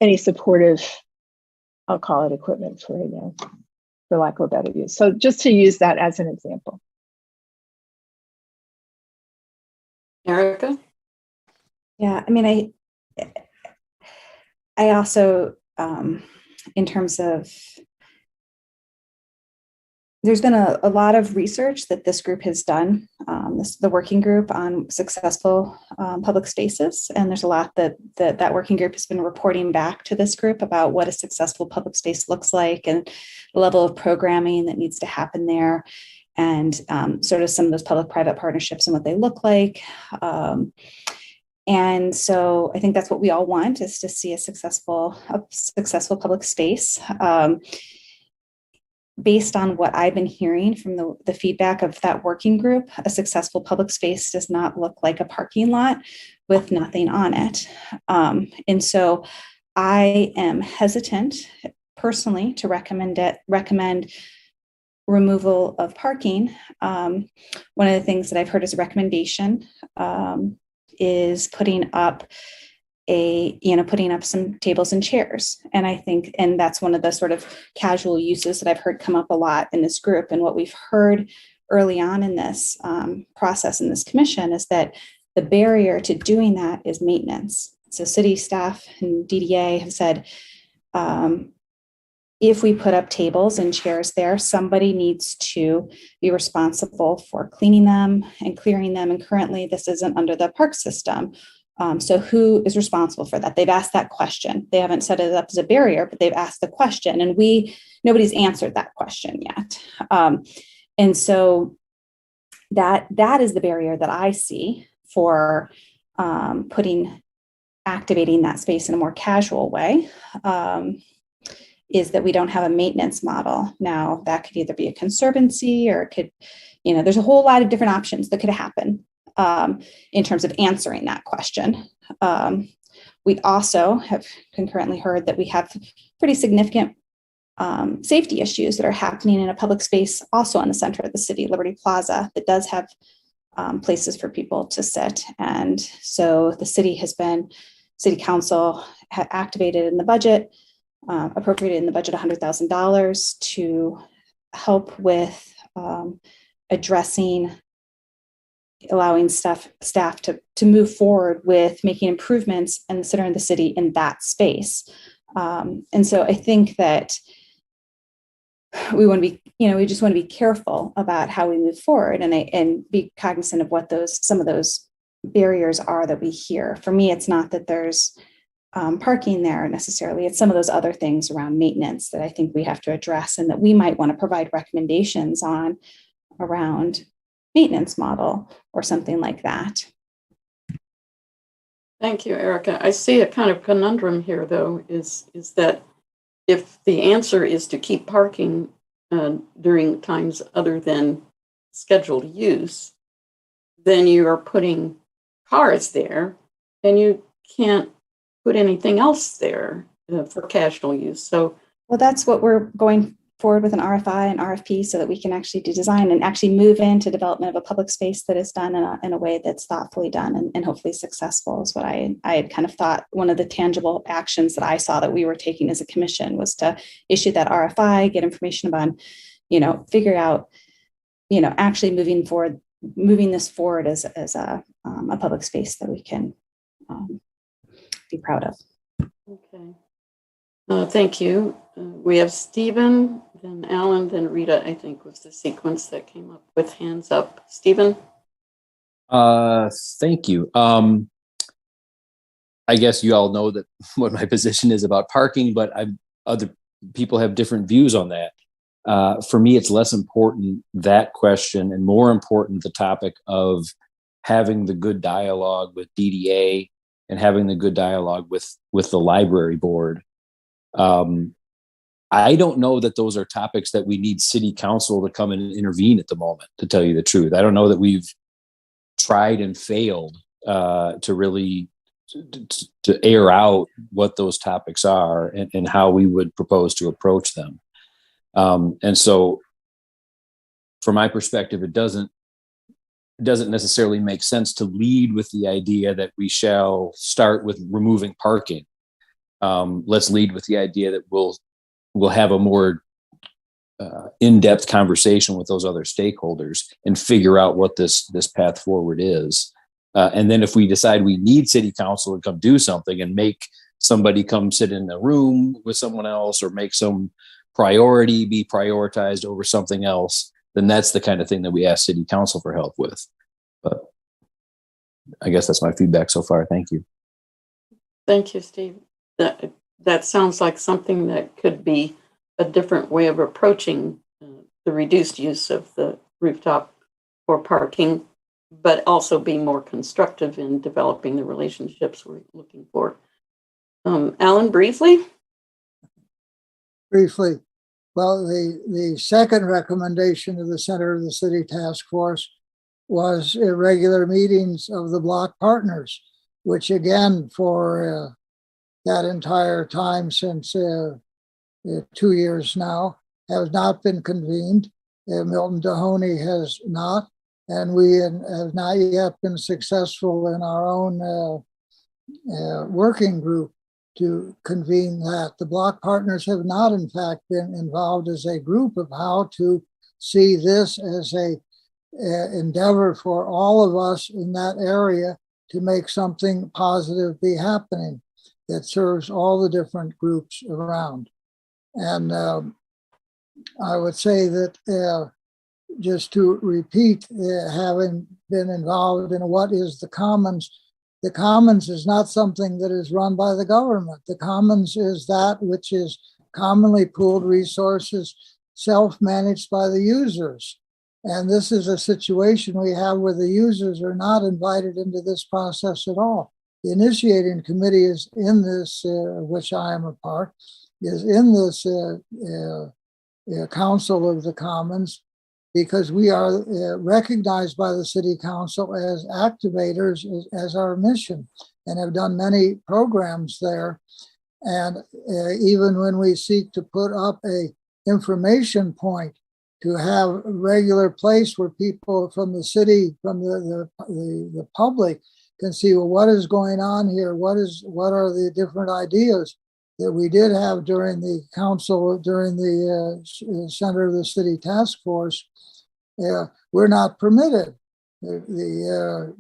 any supportive, I'll call it equipment for right now, for lack of a better use. So just to use that as an example. Erica? Yeah, I mean, I also, in terms of, there's been a lot of research that this group has done, the working group on successful public spaces. And there's a lot that working group has been reporting back to this group about what a successful public space looks like and the level of programming that needs to happen there, and sort of some of those public-private partnerships and what they look like. And so I think that's what we all want, is to see a successful public space. Based on what I've been hearing from the feedback of that working group, a successful public space does not look like a parking lot with nothing on it. And so I am hesitant personally to recommend removal of parking. One of the things that I've heard as a recommendation is putting up some tables and chairs. And I think, and that's one of the sort of casual uses that I've heard come up a lot in this group. And what we've heard early on in this process in this commission is that the barrier to doing that is maintenance. So city staff and DDA have said, if we put up tables and chairs there, somebody needs to be responsible for cleaning them and clearing them. And currently this isn't under the park system. So who is responsible for that? They've asked that question. They haven't set it up as a barrier, but they've asked the question, and nobody's answered that question yet. And so that is the barrier that I see for activating that space in a more casual way, is that we don't have a maintenance model. Now that could either be a conservancy, or it could, there's a whole lot of different options that could happen in terms of answering that question. We also have concurrently heard that we have pretty significant safety issues that are happening in a public space also in the center of the city, Liberty Plaza, that does have places for people to sit. And so the city council had activated in the budget, appropriated in the budget $100,000 to help with allowing staff to move forward with making improvements in the center of the city in that space. And so I think that we want to be, we just want to be careful about how we move forward and be cognizant of what some of those barriers are that we hear. For me, it's not that there's parking there necessarily. It's some of those other things around maintenance that I think we have to address, and that we might want to provide recommendations on around maintenance model or something like that. Thank you, Erica. I see a kind of conundrum here, though, is that if the answer is to keep parking during times other than scheduled use, then you are putting cars there, and you can't put anything else there for casual use. So, well, that's what we're going forward with an RFI and RFP so that we can actually do design and actually move into development of a public space that is done in a way that's thoughtfully done and hopefully successful is what I had kind of thought. One of the tangible actions that I saw that we were taking as a commission was to issue that RFI, get information about, figure out, actually moving this forward as a public space that we can be proud of. Okay. Thank you. We have Stephen, then Alan, then Rita, I think was the sequence that came up with hands up. Stephen? Thank you. I guess you all know that what my position is about parking, but other people have different views on that. For me, it's less important, that question, and more important, the topic of having the good dialogue with DDA and having the good dialogue with the library board. I don't know that those are topics that we need city council to come in and intervene at the moment, to tell you the truth. I don't know that we've tried and failed to really to air out what those topics are and how we would propose to approach them. And so from my perspective, it doesn't necessarily make sense to lead with the idea that we shall start with removing parking. Let's lead with the idea that we'll have a more in-depth conversation with those other stakeholders and figure out what this path forward is. And then if we decide we need city council to come do something and make somebody come sit in a room with someone else or make some priority be prioritized over something else, then that's the kind of thing that we ask city council for help with. But I guess that's my feedback so far. Thank you. Thank you, Steve. That sounds like something that could be a different way of approaching the reduced use of the rooftop for parking, but also be more constructive in developing the relationships we're looking for. Alan, briefly? Briefly. Well, the second recommendation of the Center of the City Task Force was irregular meetings of the block partners, which again, for that entire time since 2 years now, has not been convened. Milton Mahoney has not, and we have not yet been successful in our own working group to convene that. The block partners have not, in fact, been involved as a group of how to see this as a endeavor for all of us in that area to make something positive be happening that serves all the different groups around. And I would say that just to repeat, having been involved in what is the Commons is not something that is run by the government. The Commons is that which is commonly pooled resources, self-managed by the users. And this is a situation we have where the users are not invited into this process at all. The initiating committee is in this, which I am a part, is in this Council of the Commons, because we are recognized by the City Council as activators as our mission and have done many programs there. And even when we seek to put up a information point to have a regular place where people from the city, from the public can see, well, what is going on here? What are the different ideas that we did have during the council, during the Center of the City Task Force? We're not permitted. The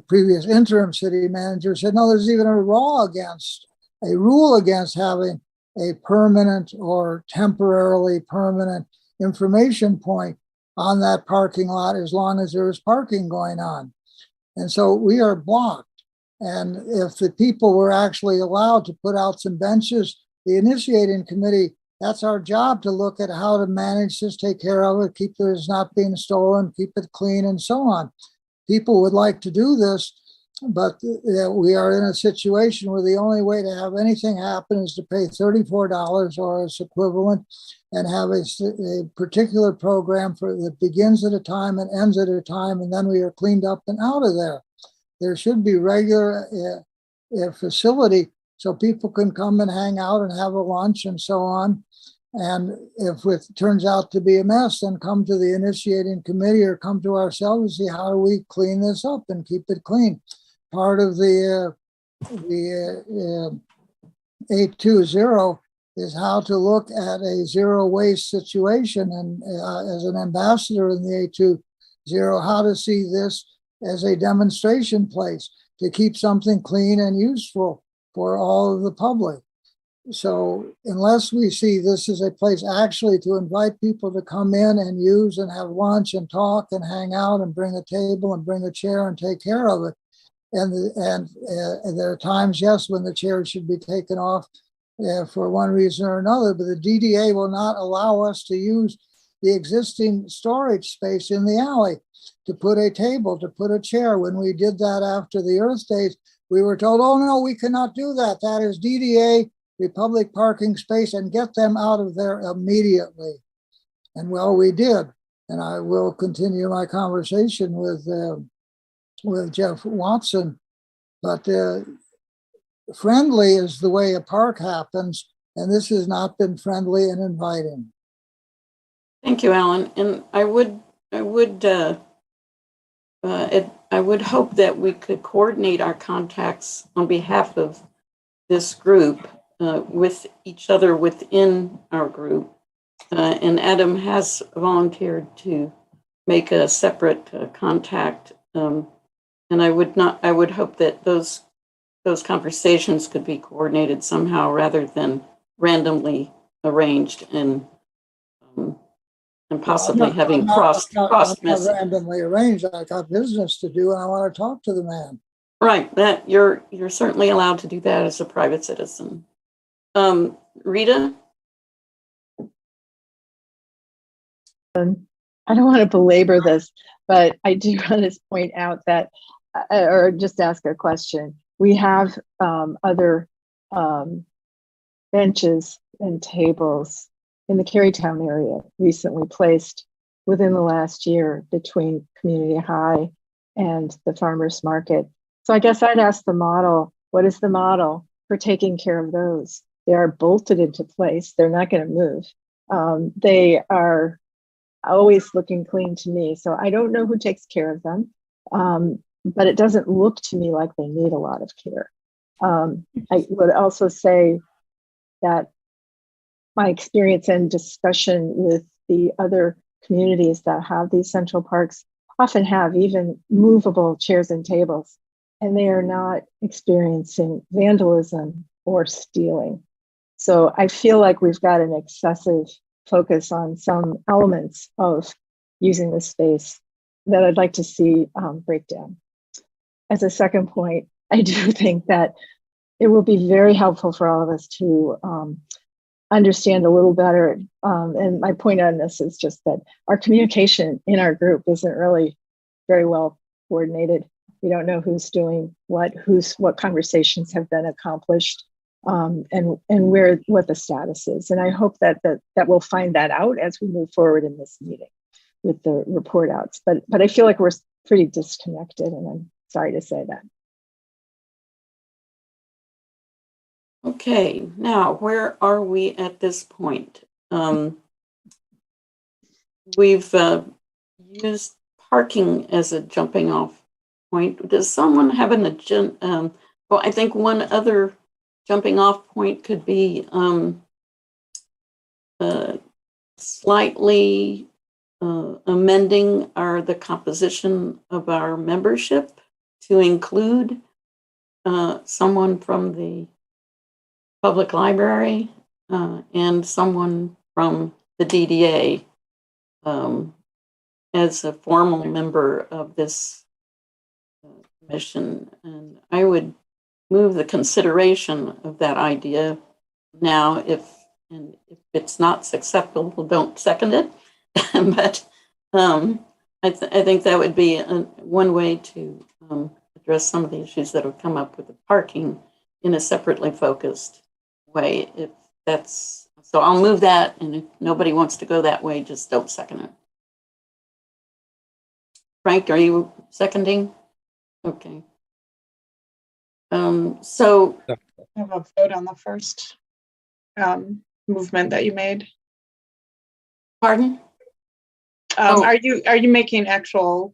previous interim city manager said, no, there's even a rule against having a permanent or temporarily permanent information point on that parking lot as long as there is parking going on. And so we are blocked. And if the people were actually allowed to put out some benches, the initiating committee, that's our job, to look at how to manage this, take care of it, keep this not being stolen, keep it clean, and so on. People would like to do this, but we are in a situation where the only way to have anything happen is to pay $34 or its equivalent and have a particular program that begins at a time and ends at a time, and then we are cleaned up and out of there. There should be regular facility so people can come and hang out and have a lunch and so on. And if it turns out to be a mess, then come to the initiating committee or come to ourselves and see how do we clean this up and keep it clean. Part of the A20 is how to look at a zero waste situation. And as an ambassador in the A20, how to see this as a demonstration place to keep something clean and useful for all of the public. So unless we see this as a place actually to invite people to come in and use and have lunch and talk and hang out and bring a table and bring a chair and take care of it. And there are times, yes, when the chair should be taken off for one reason or another, but the DDA will not allow us to use the existing storage space in the alley to put a table, to put a chair. When we did that after the Earth Days, we were told, oh no, we cannot do that. That is DDA Republic parking space, and get them out of there immediately. And well, we did. And I will continue my conversation with Jeff Watson. But friendly is the way a park happens, and this has not been friendly and inviting. Thank you, Alan. And I would hope that we could coordinate our contacts on behalf of this group with each other within our group. And Adam has volunteered to make a separate contact. And I would hope that those conversations could be coordinated somehow rather than randomly arranged and possibly having crossed messages. Randomly arranged. I got business to do, and I want to talk to the man. Right. That you're certainly allowed to do that as a private citizen. Rita? I don't want to belabor this, but I do want to point out that, or just ask a question. We have other benches and tables in the Carytown area recently placed within the last year between Community High and the farmers market. So I guess I'd ask the model, what is the model for taking care of those? They are bolted into place. They're not going to move. They are always looking clean to me. So I don't know who takes care of them, but it doesn't look to me like they need a lot of care. I would also say that my experience and discussion with the other communities that have these central parks often have even movable chairs and tables, and they are not experiencing vandalism or stealing. So I feel like we've got an excessive focus on some elements of using the space that I'd like to see break down. As a second point, I do think that it will be very helpful for all of us to understand a little better. And my point on this is just that our communication in our group isn't really very well coordinated. We don't know who's doing what conversations have been accomplished, and what the status is. And I hope that we'll find that out as we move forward in this meeting with the report outs. But I feel like we're pretty disconnected, and I'm sorry to say that. Okay, now where are we at this point? We've used parking as a jumping off point. Does someone have an agenda? Well, I think one other jumping off point could be slightly amending the composition of our membership to include someone from the public library and someone from the DDA as a formal member of this commission. And I would move the consideration of that idea now. If it's not successful, don't second it. But I think that would be one way to address some of the issues that have come up with the parking in a separately focused way. If that's so, I'll move that, and if nobody wants to go that way, just don't second it. Frank, are you seconding? Okay. So I have a vote on the first movement that you made. Pardon? Are you making actual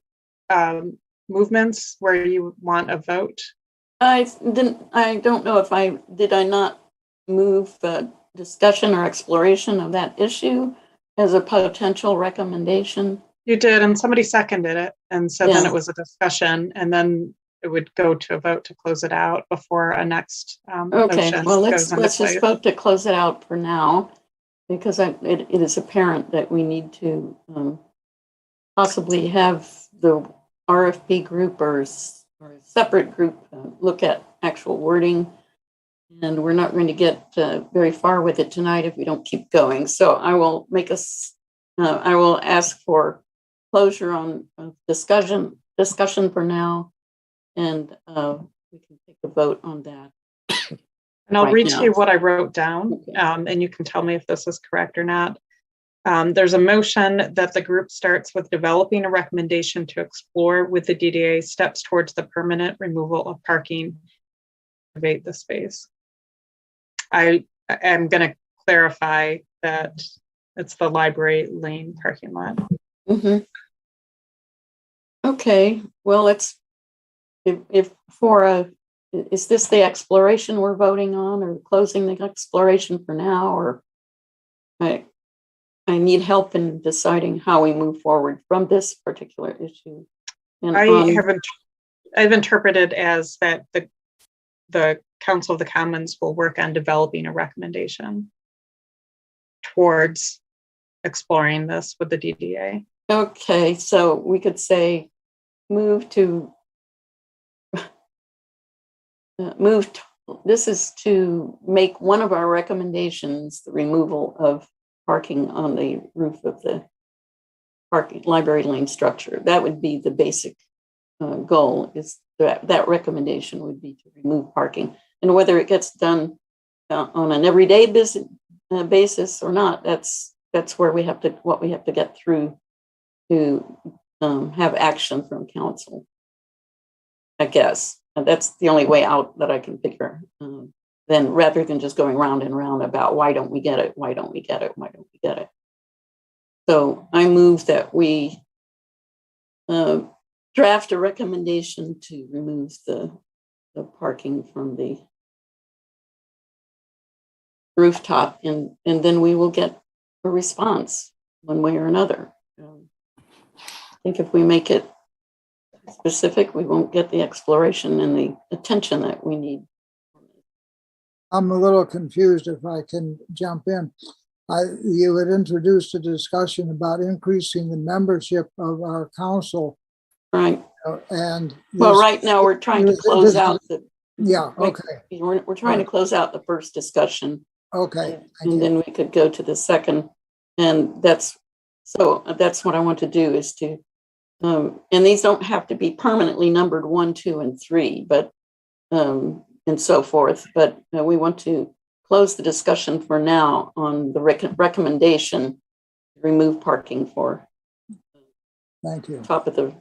movements where you want a vote? I don't know if did I not move discussion or exploration of that issue as a potential recommendation? You did, and somebody seconded it, and so then it was a discussion, and then it would go to a vote to close it out before a next okay, motion well, goes into let's place. just vote to close it out for now, because it is apparent that we need to possibly have the RFP group or a separate group look at actual wording. And we're not going to get very far with it tonight if we don't keep going. So I will I will ask for closure on discussion for now, and we can take a vote on that. And I'll read to you what I wrote down, and you can tell me if this is correct or not. There's a motion that the group starts with developing a recommendation to explore with the DDA steps towards the permanent removal of parking to activate the space. I am going to clarify that it's the library lane parking lot. Mm-hmm. Okay, well, is this the exploration we're voting on, or closing the exploration for now, or I need help in deciding how we move forward from this particular issue. And I've interpreted as that the Council of the Commons will work on developing a recommendation towards exploring this with the DDA. Okay, so we could say this is to make one of our recommendations the removal of parking on the roof of the library lane structure. That would be the basic goal, is that recommendation would be to remove parking. And whether it gets done on an everyday basis or not, that's where we have to get through to have action from council, I guess. And that's the only way out that I can figure. Then rather than just going round and round about why don't we get it, why don't we get it, why don't we get it. So I move that we draft a recommendation to remove the parking from the rooftop, and then we will get a response one way or another. I think if we make it specific, we won't get the exploration and the attention that we need. I'm a little confused, if I can jump in. You had introduced a discussion about increasing the membership of our council. Right. And well, right now we're trying to close out the. Yeah. Okay. We're trying to close out the first discussion. Okay. And then we could go to the second, and that's what I want to do is to. And these don't have to be permanently numbered 1, 2, and 3, but and so forth. But we want to close the discussion for now on the recommendation to remove parking for. Thank you. Top of the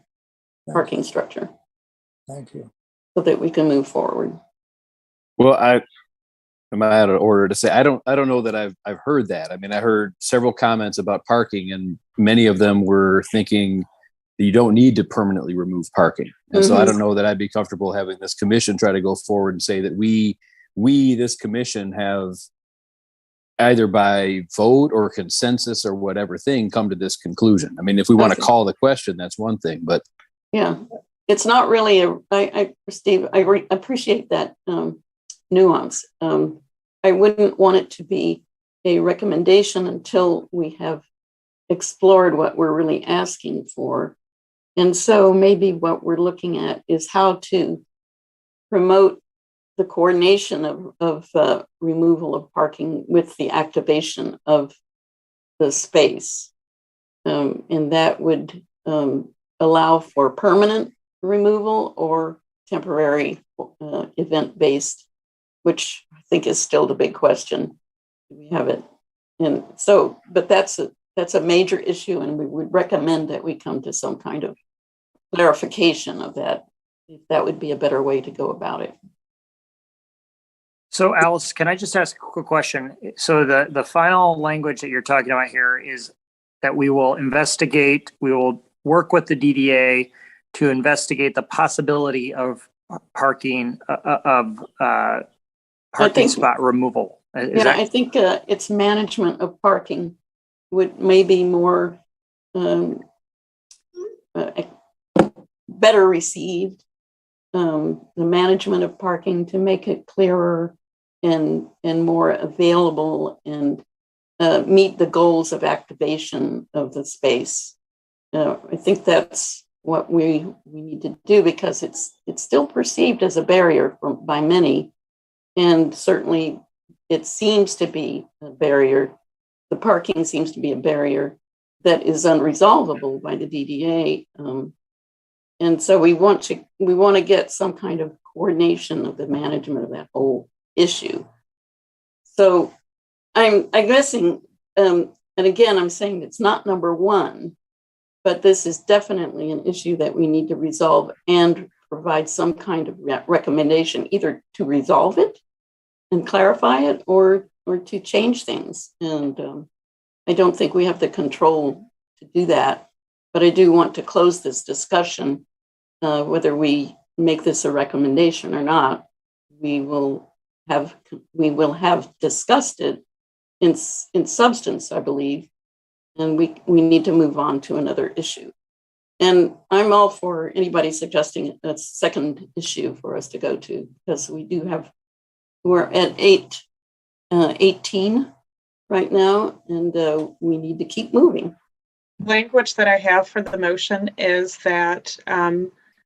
parking structure. Thank you. So that we can move forward. Well, am I out of order to say I don't know that I've heard that. I mean, I heard several comments about parking, and many of them were thinking that you don't need to permanently remove parking. And so I don't know that I'd be comfortable having this commission try to go forward and say that we this commission have either by vote or consensus or whatever thing come to this conclusion. I mean, if we want to call the question, that's one thing, but yeah, it's not really Steve, I appreciate that nuance. I wouldn't want it to be a recommendation until we have explored what we're really asking for. And so maybe what we're looking at is how to promote the coordination of removal of parking with the activation of the space. And that would allow for permanent removal or temporary event-based, which I think is still the big question. Do we have it? And so, but that's a major issue, and we would recommend that we come to some kind of clarification of that, if that would be a better way to go about it. So Alice, can I just ask a quick question? So the final language that you're talking about here is that we will investigate, we will work with the DDA to investigate the possibility of parking spot removal. I think it's management of parking would maybe more better received. The management of parking to make it clearer and more available and meet the goals of activation of the space. I think that's what we need to do, because it's still perceived as a barrier by many, and certainly it seems to be a barrier. The parking seems to be a barrier that is unresolvable by the DDA, and so we want to get some kind of coordination of the management of that whole issue. So I'm guessing, and again, I'm saying it's not number one, but this is definitely an issue that we need to resolve and provide some kind of recommendation, either to resolve it and clarify it, or to change things. And I don't think we have the control to do that, but I do want to close this discussion. Whether we make this a recommendation or not, we will have discussed it in substance, I believe, and we need to move on to another issue. And I'm all for anybody suggesting a second issue for us to go to, because we're at 18 right now, and we need to keep moving. Language that I have for the motion is that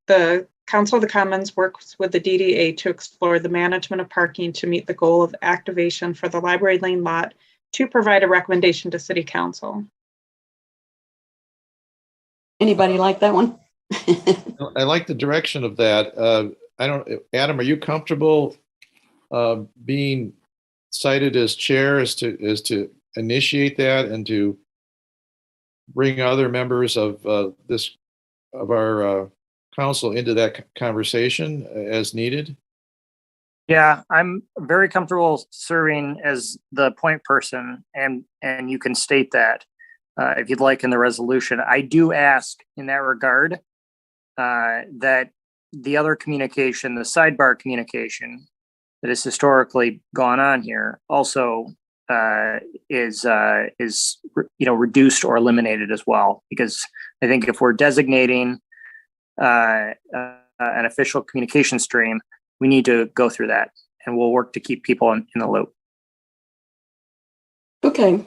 the Council of the Commons works with the DDA to explore the management of parking to meet the goal of activation for the Library Lane lot, to provide a recommendation to City Council. Anybody like that one? I like the direction of that. Adam, are you comfortable being cited as chair as to initiate that and to bring other members of our council into that conversation as needed? Yeah, I'm very comfortable serving as the point person, and you can state that if you'd like in the resolution. I do ask in that regard that the other communication, the sidebar communication that has historically gone on here, also is reduced or eliminated as well. Because I think if we're designating an official communication stream, we need to go through that, and we'll work to keep people in the loop. Okay.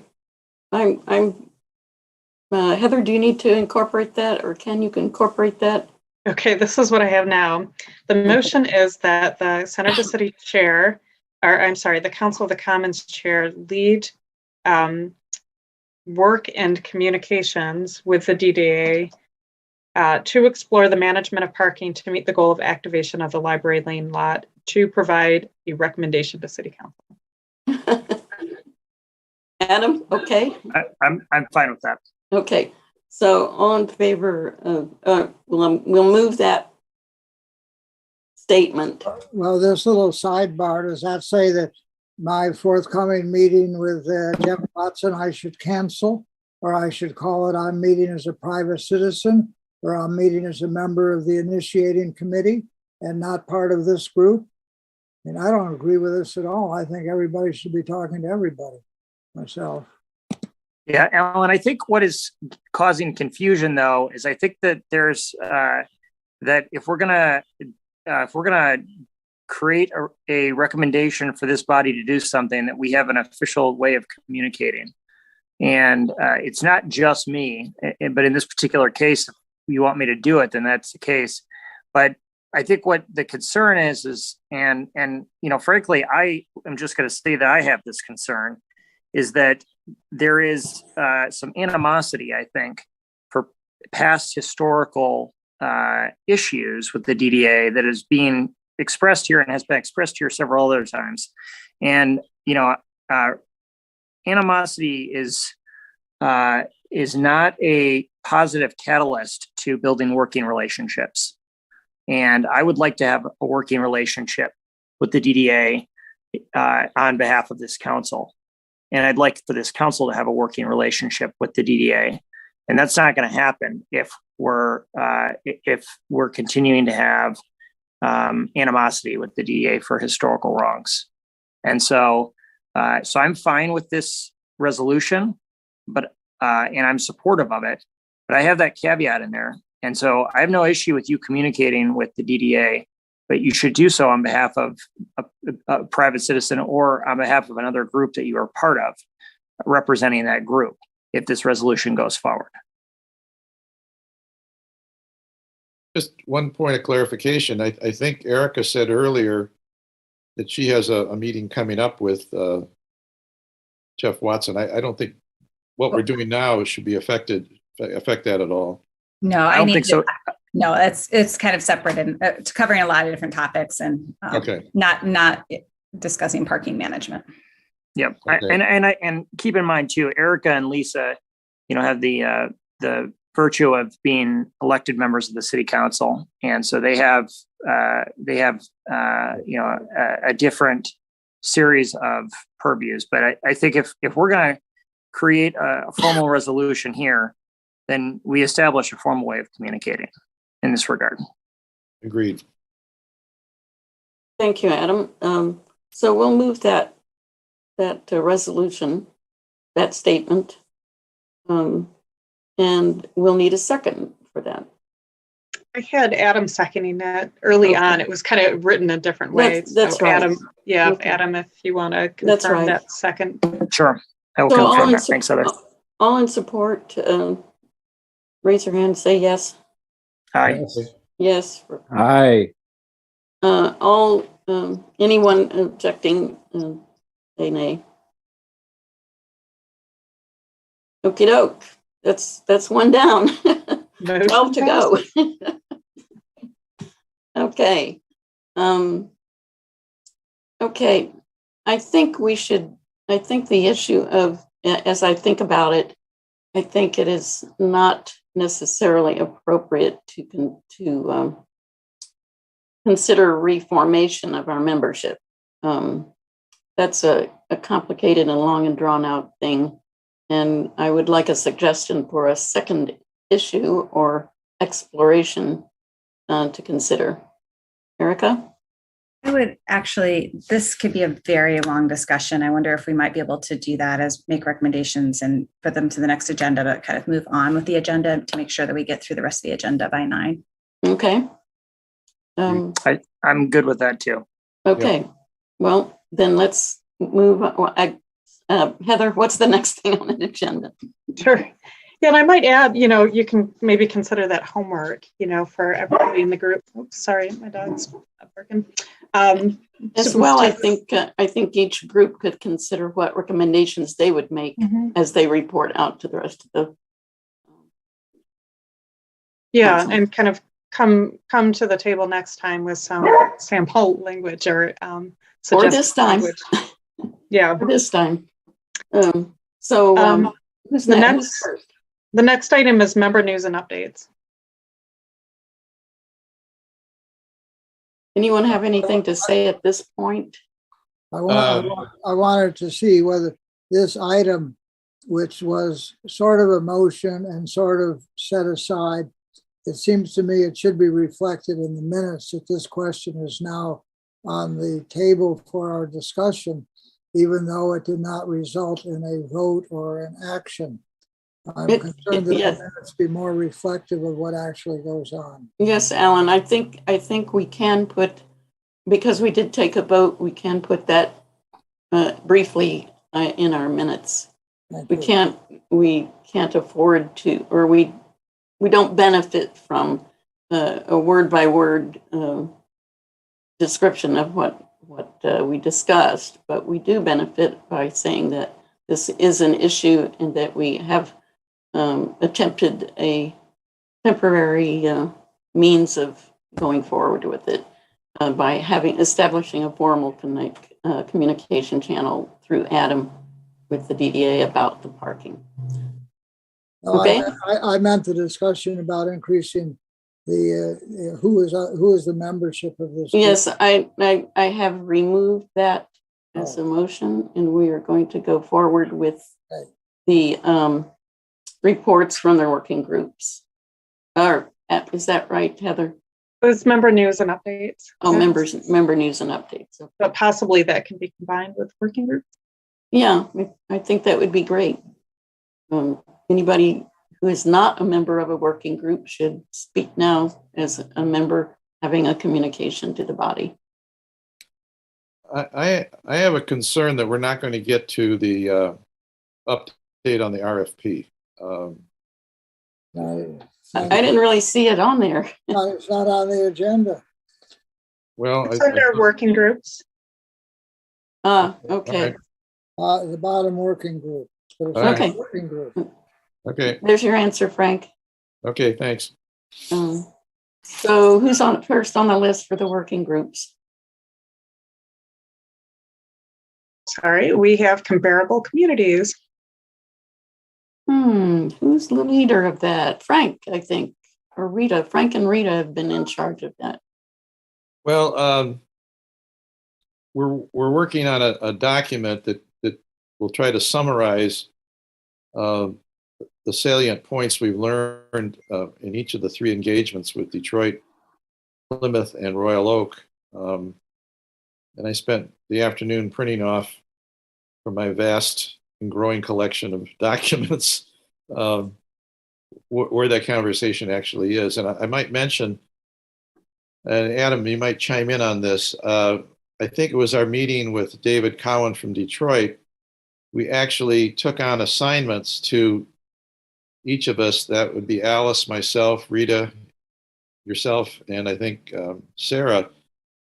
I'm Heather, do you need to incorporate that, or can you incorporate that? Okay, this is what I have now. The motion is that the Center of the City Chair, the Council of the Commons Chair, lead work and communications with the DDA to explore the management of parking to meet the goal of activation of the Library Lane lot, to provide a recommendation to City Council. Adam, okay? I'm fine with that. Okay, so all in favor of, we'll move that statement. Well, this little sidebar, does that say that my forthcoming meeting with Jeff Watson I should cancel, or I should call it I'm meeting as a private citizen, or I'm meeting as a member of the initiating committee and not part of this group? And I don't agree with this at all. I think everybody should be talking to everybody, myself. Yeah, Alan, I think what is causing confusion, though, is I think that there's that if we're gonna create a recommendation for this body to do something, that we have an official way of communicating, and it's not just me. But in this particular case, if you want me to do it, then that's the case. But I think what the concern is, and frankly, I am just going to say that I have this concern, is that there is some animosity, I think, for past historical issues with the DDA that is being expressed here and has been expressed here several other times. And, animosity is not a positive catalyst to building working relationships. And I would like to have a working relationship with the DDA on behalf of this council. And I'd like for this council to have a working relationship with the DDA. And that's not going to happen if we're continuing to have animosity with the DDA for historical wrongs. And so I'm fine with this resolution, but and I'm supportive of it, but I have that caveat in there. And so I have no issue with you communicating with the DDA, but you should do so on behalf of a private citizen or on behalf of another group that you are part of, representing that group if this resolution goes forward. Just one point of clarification. I think Erica said earlier that she has a meeting coming up with Jeff Watson. I don't think what we're doing now should be affect that at all. No, I don't think so. No, it's kind of separate and it's covering a lot of different topics and not discussing parking management. Yep. Okay. And keep in mind too, Erica and Lisa, have the virtue of being elected members of the city council, and so they have a different series of purviews. But I think if we're going to create a formal resolution here, then we establish a formal way of communicating in this regard. Agreed. Thank you, Adam. So we'll move that resolution, that statement, and we'll need a second for that. I had Adam seconding that early on. It was kind of written a different way. That's so right. Adam, Okay. Adam, if you want to confirm that second. Sure. I will So confirm that. Thanks, Heather. All in support, raise your hand, say yes. Aye. Yes. Aye. Anyone objecting, say nay. Okie doke. That's one down. 12 to go. Okay. Okay. I think the issue of, as I think about it, I think it is not necessarily appropriate to consider reformation of our membership. That's a complicated and long and drawn out thing. And I would like a suggestion for a second issue or exploration to consider. Erica? I would actually, this could be a very long discussion. I wonder if we might be able to do that as make recommendations and put them to the next agenda, but kind of move on with the agenda to make sure that we get through the rest of the agenda by 9. Okay. I'm good with that too. Okay. Yeah. Well, then let's move on. Heather, what's the next thing on the agenda? Sure. Yeah, and I might add, you can maybe consider that homework, for everybody in the group. Oops, sorry, my dog's not working. As well, I think each group could consider what recommendations they would make as they report out to the rest of the. Yeah, council. and kind of come to the table next time with some sample language or this time. language. Yeah. For this time. Who's the next? next the next item is member news and updates. Anyone have anything to say at this point? I wanted to see whether this item, which was sort of a motion and sort of set aside, it seems to me it should be reflected in the minutes that this question is now on the table for our discussion, even though it did not result in a vote or an action. I'm concerned that the minutes be more reflective of what actually goes on. Yes, Alan, I think we can put, because we did take a vote, we can put that briefly in our minutes. We can't afford to, or we don't benefit from a word by word description of what we discussed, but we do benefit by saying that this is an issue and that we have attempted a temporary means of going forward with it by establishing a formal communication channel through Adam with the DDA about the parking. Okay. I meant the discussion about increasing the who is the membership of this group? Yes, I have removed that as a motion, and we are going to go forward with the reports from their working groups. Is that right, Heather? It's member news and updates. Oh, member news and updates. Okay. But possibly that can be combined with working groups. Yeah, I think that would be great. Anybody who is not a member of a working group should speak now as a member having a communication to the body. I have a concern that we're not going to get to the update on the RFP. I didn't really see it on there. No, it's not on the agenda. Well, It's under working groups. Okay. The bottom working group. But it's not a working group. Okay. There's your answer, Frank. Okay, thanks. So who's on first on the list for the working groups? Sorry, we have comparable communities. Who's the leader of that? Frank, I think, or Rita. Frank and Rita have been in charge of that. Well, we're working on a document that will try to summarize the salient points we've learned in each of the 3 engagements with Detroit, Plymouth, and Royal Oak. And I spent the afternoon printing off from my vast and growing collection of documents where that conversation actually is. And I might mention, and Adam, you might chime in on this. I think it was our meeting with David Cowan from Detroit. We actually took on assignments to each of us. That would be Alice, myself, Rita, yourself, and I think Sarah.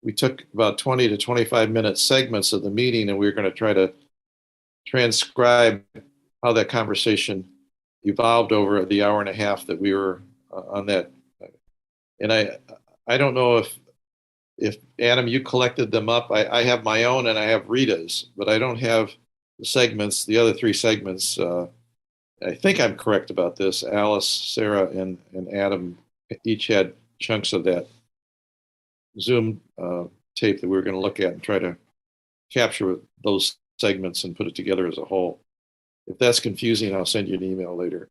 We took about 20 to 25 minute segments of the meeting, and we were going to try to transcribe how that conversation evolved over the hour and a half that we were on that. And I don't know if Adam, you collected them up. I have my own and I have Rita's, but I don't have the segments, the other 3 segments. I think I'm correct about this. Alice, Sarah, and Adam each had chunks of that Zoom tape that we were going to look at and try to capture those segments and put it together as a whole. If that's confusing, I'll send you an email later.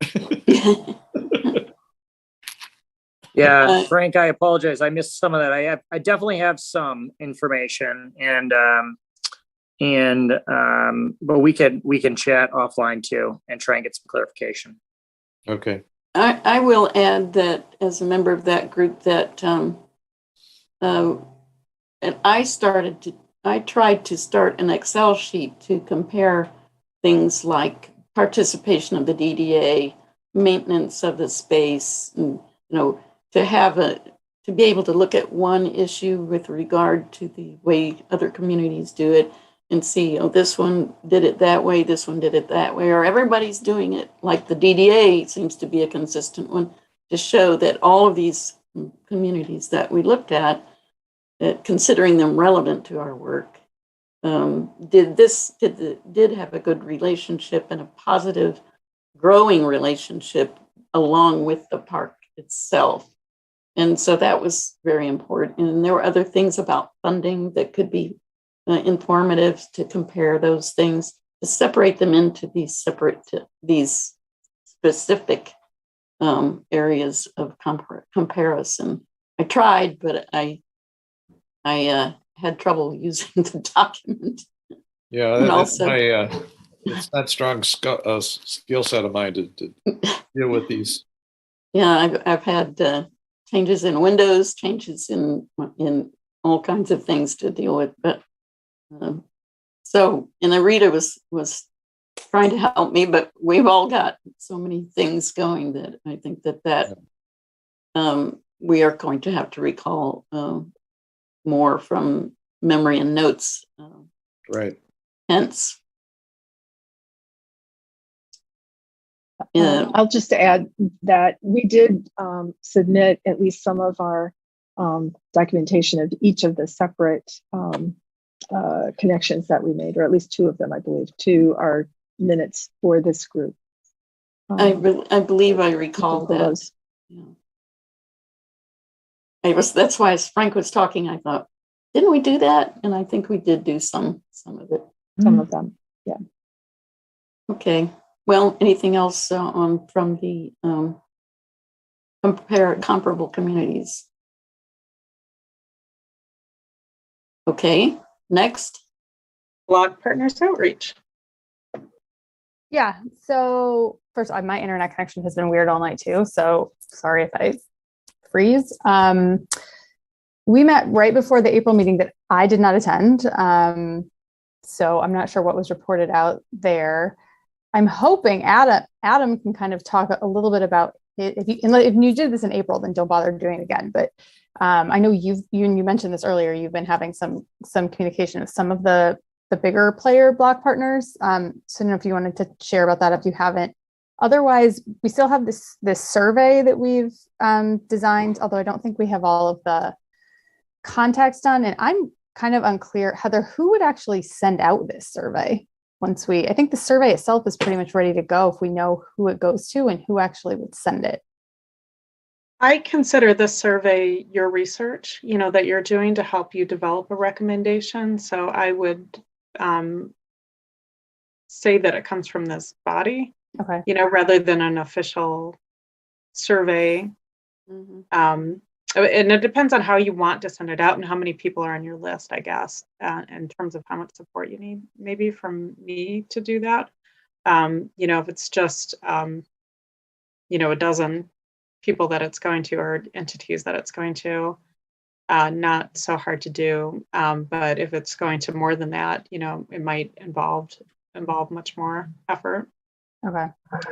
Yeah, Frank, I apologize. I missed some of that. I definitely have some information, but we can chat offline too and try and get some clarification. Okay. I will add that as a member of that group that and I tried to start an Excel sheet to compare things like participation of the DDA, maintenance of the space, and, to be able to look at one issue with regard to the way other communities do it and see, this one did it that way, this one did it that way, or everybody's doing it. Like the DDA seems to be a consistent one to show that all of these communities that we looked at, considering them relevant to our work, did have a good relationship and a positive, growing relationship along with the park itself. And so that was very important. And there were other things about funding that could be informative to compare those things, to separate them into these specific areas of comparison. I tried, but I had trouble using the document. Yeah, that's it's not strong skill set of mine to deal with these. Yeah, I've had changes in Windows, changes in all kinds of things to deal with. But and Rita was trying to help me, but we've all got so many things going that I think that we are going to have to recall more from memory and notes. Right. Hence. I'll just add that we did submit at least some of our documentation of each of the separate connections that we made, or at least 2 of them, I believe, to our minutes for this group. I believe I recall that. Yeah. That's why as Frank was talking, I thought, Didn't we do that? And I think we did do some of it. Some of them. Yeah. Okay. Well, anything else from the comparable communities? Okay. Next. Block Partners Outreach. Yeah. So first, my internet connection has been weird all night too. So sorry if I freeze. We met right before the April meeting that I did not attend. So I'm not sure what was reported out there. I'm hoping Adam can kind of talk a little bit about it. If you did this in April, then don't bother doing it again. But I know you mentioned this earlier. You've been having some communication with some of the bigger player block partners. So I don't know if you wanted to share about that if you haven't. Otherwise, we still have this survey that we've designed, although I don't think we have all of the context done. And I'm kind of unclear, Heather, who would actually send out this survey I think the survey itself is pretty much ready to go if we know who it goes to and who actually would send it. I consider this survey your research, that you're doing to help you develop a recommendation. So I would say that it comes from this body, okay, rather than an official survey. Mm-hmm. And it depends on how you want to send it out and how many people are on your list, I guess, in terms of how much support you need, maybe from me to do that. If it's just, a dozen people that it's going to, or entities that it's going to, not so hard to do. But if it's going to more than that, it might involve much more effort. Okay.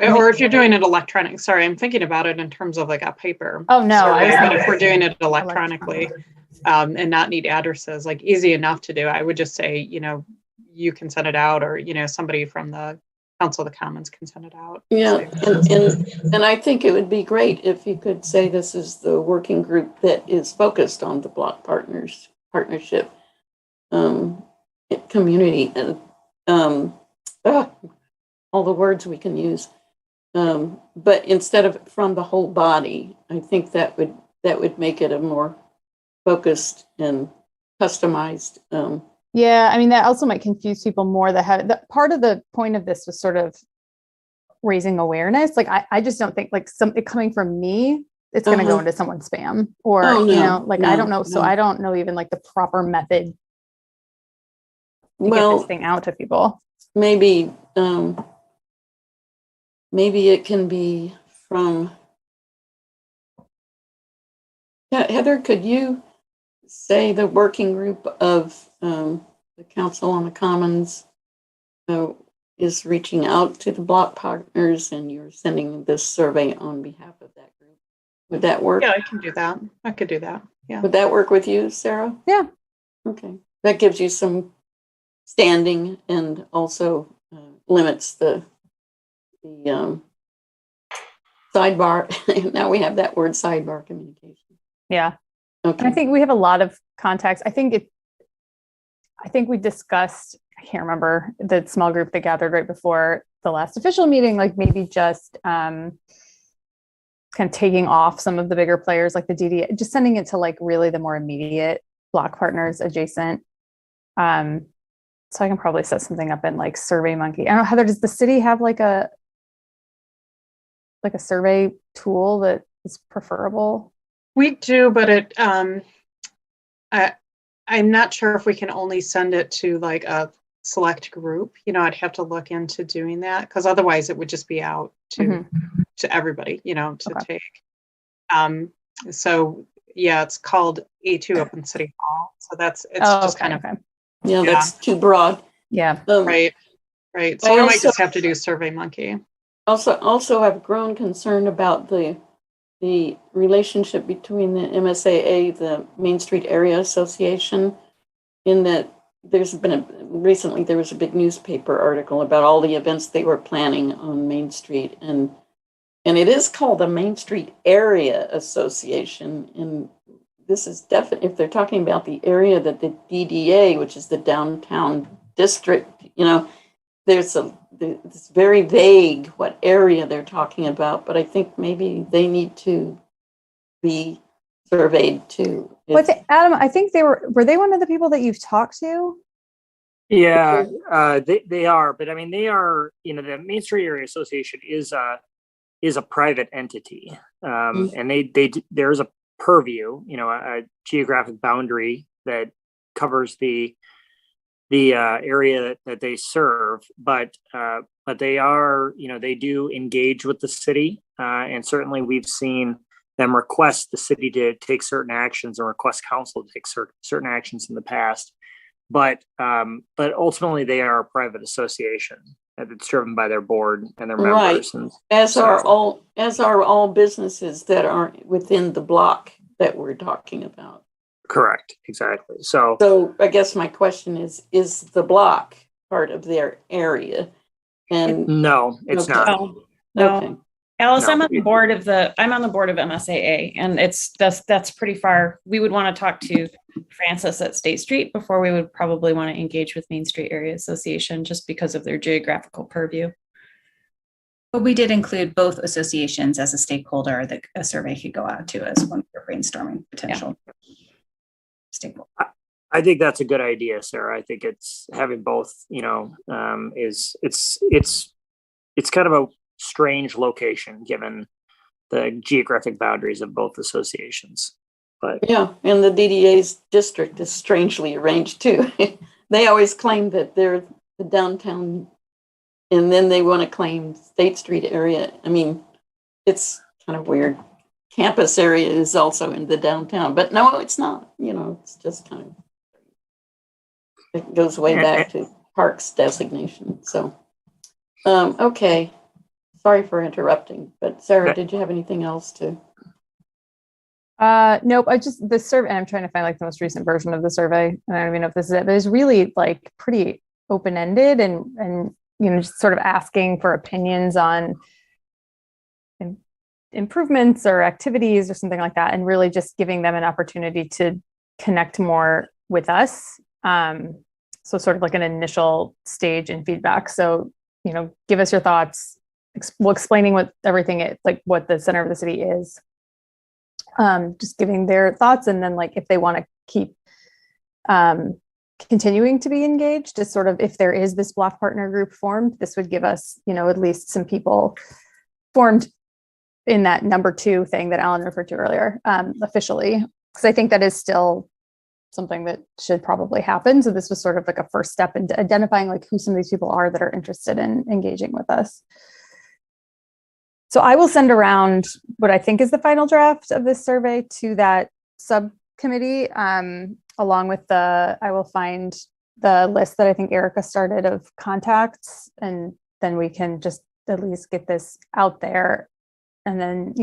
Or if you're doing it electronic, sorry, I'm thinking about it in terms of like a paper. Oh no, but if we're doing it electronically, and not need addresses, like easy enough to do, I would just say, you can send it out, or somebody from the Council of the Commons can send it out. Yeah, and I think it would be great if you could say this is the working group that is focused on the block partnership community, and all the words we can use, but instead of from the whole body, I think that would make it a more focused and customized. Yeah, I mean, that also might confuse people more part of the point of this was sort of raising awareness. Like, I just don't think it coming from me, it's going to go into someone's spam or, I don't know. So I don't know even the proper method to get this thing out to people. Maybe it can be from Heather, could you say the working group of the Council on the Commons is reaching out to the block partners and you're sending this survey on behalf of that group? Would that work? Yeah, I can do that. I could do that. Yeah. Would that work with you, Sarah? Yeah. Okay. That gives you some standing and also limits the sidebar. Now we have that word, sidebar communication. Yeah. Okay. And I think we have a lot of contacts. I think we discussed, I can't remember, the small group that gathered right before the last official meeting, maybe just kind of taking off some of the bigger players like the DDA, just sending it to really the more immediate block partners adjacent. So I can probably set something up in SurveyMonkey. I don't know, Heather, does the city have a survey tool that is preferable? We do, but I'm not sure if we can only send it to a select group. I'd have to look into doing that, because otherwise it would just be out to everybody, take. So yeah, it's called A2 Open City Hall. So Yeah, that's too broad. Yeah. Right. So we might just have to do SurveyMonkey. Also, I've grown concerned about the relationship between the MSAA, the Main Street Area Association, in that recently there was a big newspaper article about all the events they were planning on Main Street, and it is called the Main Street Area Association, and this is definitely, if they're talking about the area that the DDA, which is the downtown district, it's very vague what area they're talking about, but I think maybe they need to be surveyed too. What's Adam? I think were they one of the people that you've talked to? Yeah, they are, but I mean, they are, the Main Street Area Association is a private entity. And there's a purview, a geographic boundary that covers the area that they serve, but they are, they do engage with the city. And certainly we've seen them request the city to take certain actions or request council to take certain actions in the past. But ultimately they are a private association that's driven by their board and their members. Right. As are all businesses that aren't within the block that we're talking about. Correct. Exactly. So I guess my question is the block part of their area? And no, it's not. No. Okay. Alice, No. I'm on the board of MSAA, and that's pretty far. We would want to talk to Francis at State Street before we would probably want to engage with Main Street Area Association, just because of their geographical purview. But we did include both associations as a stakeholder that a survey could go out to as one for brainstorming potential stakeholder. I think that's a good idea, Sarah. I think it's having both, it's kind of a strange location given the geographic boundaries of both associations. But yeah, and the DDA's district is strangely arranged too. They always claim that they're the downtown, and then they want to claim State Street area. I mean, it's kind of weird. Campus area is also in the downtown, but no, it's not. It's just kind of, it goes way back to Parks designation. So, okay. Sorry for interrupting, but Sarah, did you have anything else to? Nope. The survey, and I'm trying to find like the most recent version of the survey. And I don't even know if this is it, but it's really like pretty open-ended and just sort of asking for opinions on improvements or activities or something like that, and really just giving them an opportunity to connect more with us. So sort of like an initial stage in feedback. So, give us your thoughts, explaining what the center of the city is, just giving their thoughts. And then like, if they want to keep continuing to be engaged, is sort of, if there is this block partner group formed, this would give us, at least some people formed in that number 2 thing that Alan referred to earlier, officially, because I think that is still something that should probably happen. So this was sort of like a first step into identifying like who some of these people are that are interested in engaging with us. So I will send around what I think is the final draft of this survey to that subcommittee, along with I will find the list that I think Erica started of contacts, and then we can just at least get this out there. And then,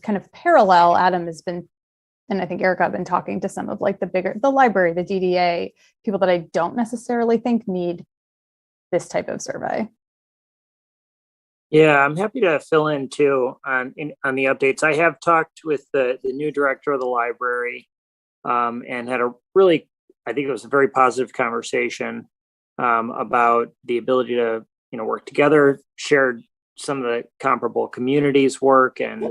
kind of parallel, Adam has been, and I think Erica have been talking to some of like the library, the DDA, people that I don't necessarily think need this type of survey. yeah, I'm happy to fill in too on the updates. I have talked with the new director of the library, and had I think it was a very positive conversation about the ability to, work together, shared some of the comparable communities work and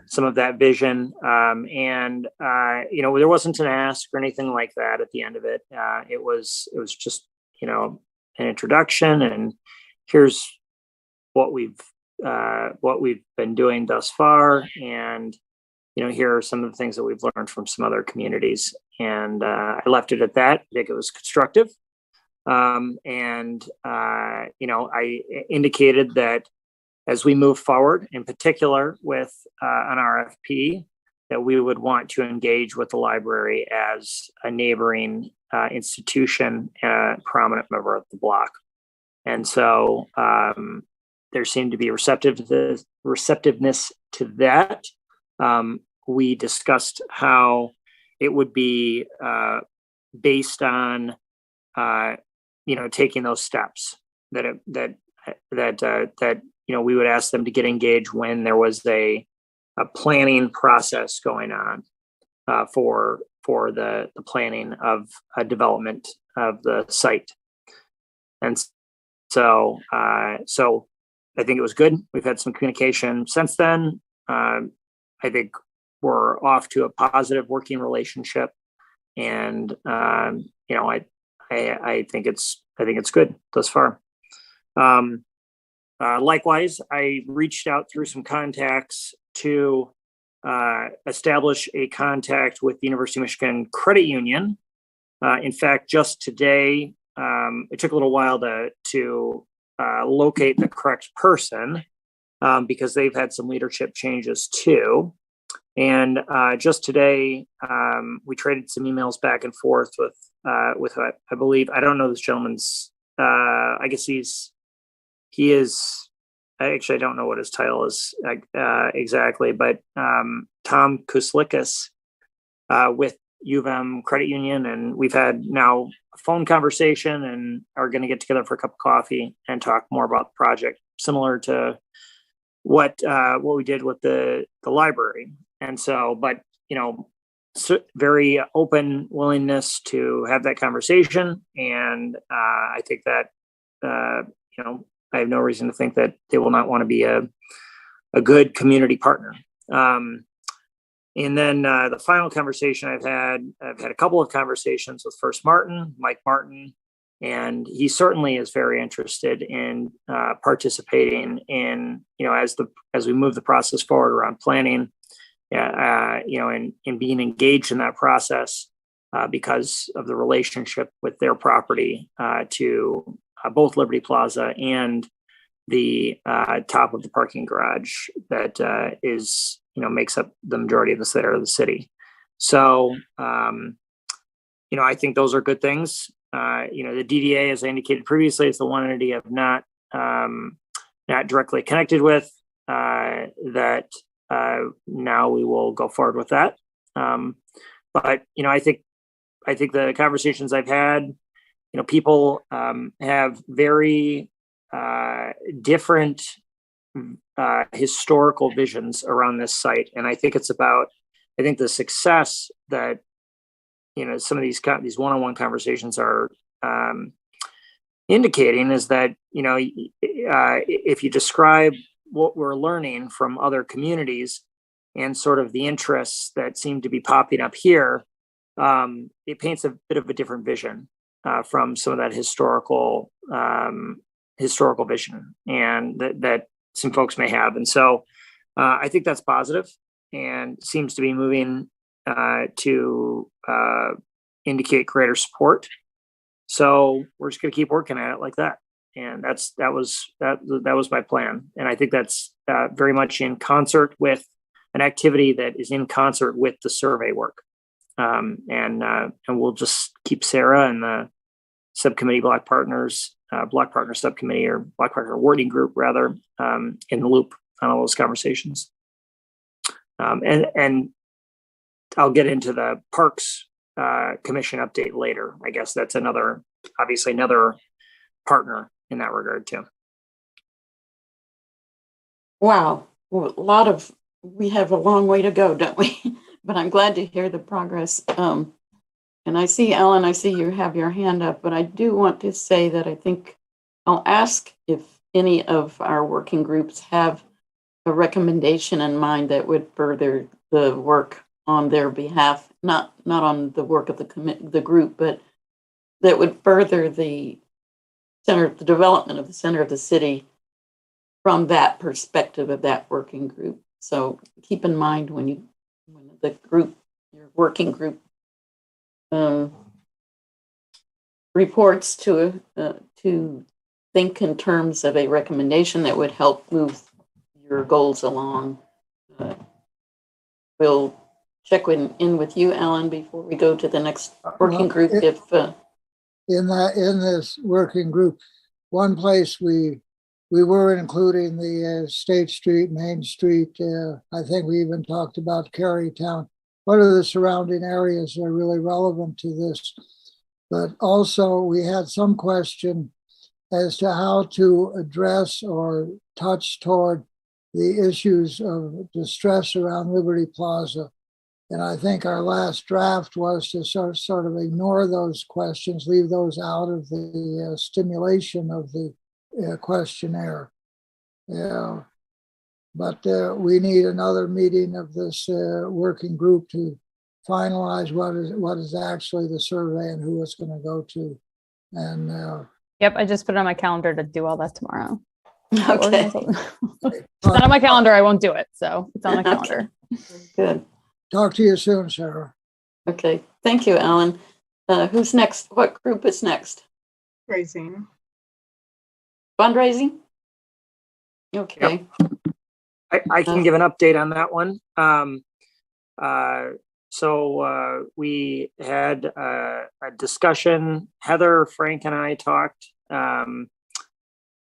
some of that vision. And there wasn't an ask or anything like that at the end of it. It was just, an introduction, and here's what we've been doing thus far. And, here are some of the things that we've learned from some other communities. And I left it at that. I think it was constructive. I indicated that as we move forward, in particular with an RFP, that we would want to engage with the library as a neighboring institution, prominent member of the block. And so there seemed to be receptiveness to that. We discussed how it would be based on, taking those steps that we would ask them to get engaged when there was a planning process going on for the planning of a development of the site. And so I think it was good. We've had some communication since then. I think we're off to a positive working relationship, and you know, I think it's good thus far. Likewise, I reached out through some contacts to establish a contact with the University of Michigan Credit Union. In fact, just today, it took a little while to locate the correct person because they've had some leadership changes too. And just today, we traded some emails back and forth with I believe, I don't know this gentleman's, I guess he is, actually, I don't know what his title is exactly, but Tom Kuslikas with U of M Credit Union. And we've had now a phone conversation and are going to get together for a cup of coffee and talk more about the project, similar to what we did with the library. And so, but, you know, very open willingness to have that conversation. And I think that, you know, I have no reason to think that they will not want to be a good community partner. And then the final conversation I've had a couple of conversations with First Mike Martin, and he certainly is very interested in participating in, you know, as we move the process forward around planning, you know, and being engaged in that process because of the relationship with their property to both Liberty Plaza and the top of the parking garage that is, you know, makes up the majority of the center of the city. So, you know, I think those are good things. You know, the DDA, as I indicated previously, is the one entity I've not directly connected with. That now we will go forward with that. But you know, I think the conversations I've had, you know, people have very different historical visions around this site, and I think the success that, you know, some of these one-on-one conversations are indicating is that, you know, if you describe what we're learning from other communities and sort of the interests that seem to be popping up here, it paints a bit of a different vision from some of that historical vision and that some folks may have. And so I think that's positive and seems to be moving to indicate greater support. So we're just going to keep working at it like that. And that was my plan. And I think that's very much in concert with an activity that is in concert with the survey work. And we'll just keep Sarah and the subcommittee Block Partner subcommittee, or Block Partner working group rather, in the loop on all those conversations. And I'll get into the Parks Commission update later. I guess that's obviously another partner in that regard too. Wow, we have a long way to go, don't we? But I'm glad to hear the progress. And I see, Ellen, I see you have your hand up, but I do want to say that I think I'll ask if any of our working groups have a recommendation in mind that would further the work on their behalf, not on the work of the group, but that would further the development of the center of the city from that perspective of that working group. So keep in mind when your working group reports to think in terms of a recommendation that would help move your goals along. We'll check in with you, Alan, before we go to the next working group. In this working group, one place we were including the State Street, Main Street. I think we even talked about Carytown. What are the surrounding areas that are really relevant to this? But also we had some question as to how to address or touch toward the issues of distress around Liberty Plaza. And I think our last draft was to sort of ignore those questions, leave those out of the stimulation of the questionnaire. Yeah. but we need another meeting of this working group to finalize what is actually the survey and who it's going to go to. And Yep, I just put it on my calendar to do all that tomorrow. Okay. It's not on my calendar, I won't do it. So it's on my calendar. Good. Talk to you soon, Sarah. Okay. Thank you, Alan. Who's next? What group is next? Raising. Fundraising? Okay. Yep. I can give an update on that one. So we had a discussion. Heather, Frank, and I talked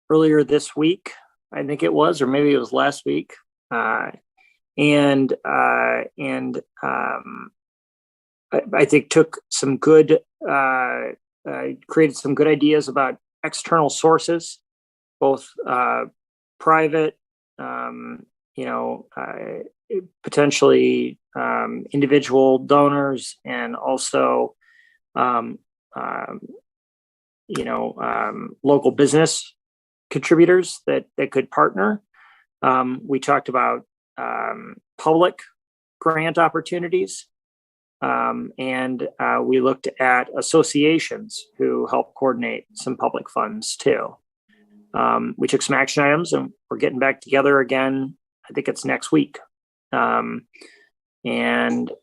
earlier this week, I think it was, or maybe it was last week, and I think took some good, created some good ideas about external sources, both private, potentially individual donors, and also, local business contributors that could partner. We talked about public grant opportunities. And we looked at associations who help coordinate some public funds too. We took some action items, and we're getting back together again. I think it's next week. And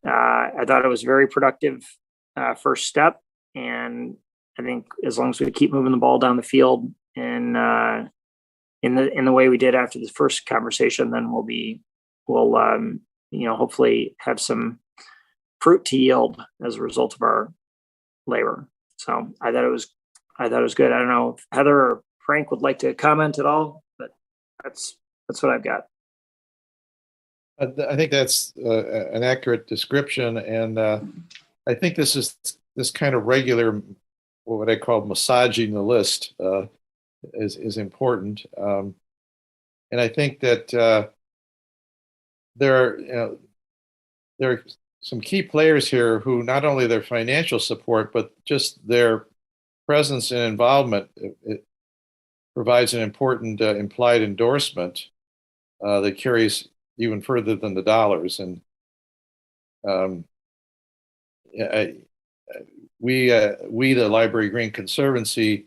I thought it was a very productive first step. And I think as long as we keep moving the ball down the field in the way we did after the first conversation, then we'll hopefully have some fruit to yield as a result of our labor. So I thought it was good. I don't know if Heather or Frank would like to comment at all, but that's what I've got. I think that's an accurate description, and I think this kind of regular, what I call massaging the list, is important, and I think that there are some key players here who not only their financial support, but just their presence and involvement, it provides an important implied endorsement that carries even further than the dollars. And we, the Library Green Conservancy,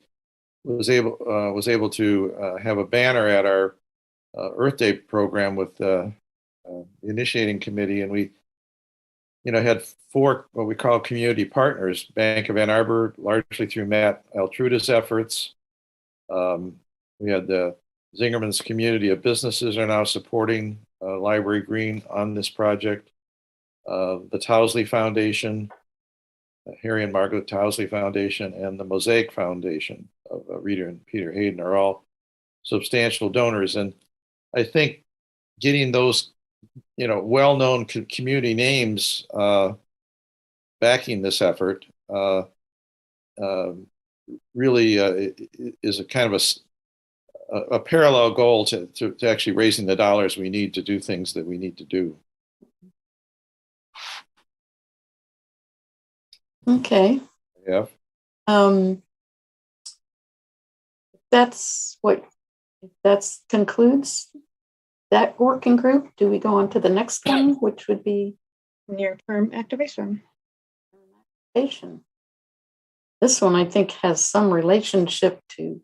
was able to have a banner at our Earth Day program with the initiating committee, and we had 4 what we call community partners: Bank of Ann Arbor, largely through Matt Altruda's efforts. We had the Zingerman's community of businesses are now supporting Library Green on this project. The Towsley Foundation, Harry and Margaret Towsley Foundation, and the Mosaic Foundation of Rita and Peter Hayden are all substantial donors. And I think getting those well-known community names backing this effort really is a kind of a parallel goal to actually raising the dollars we need to do things that we need to do. Okay. Yeah. That concludes that working group. Do we go on to the next one, which would be near-term activation? This one, I think, has some relationship to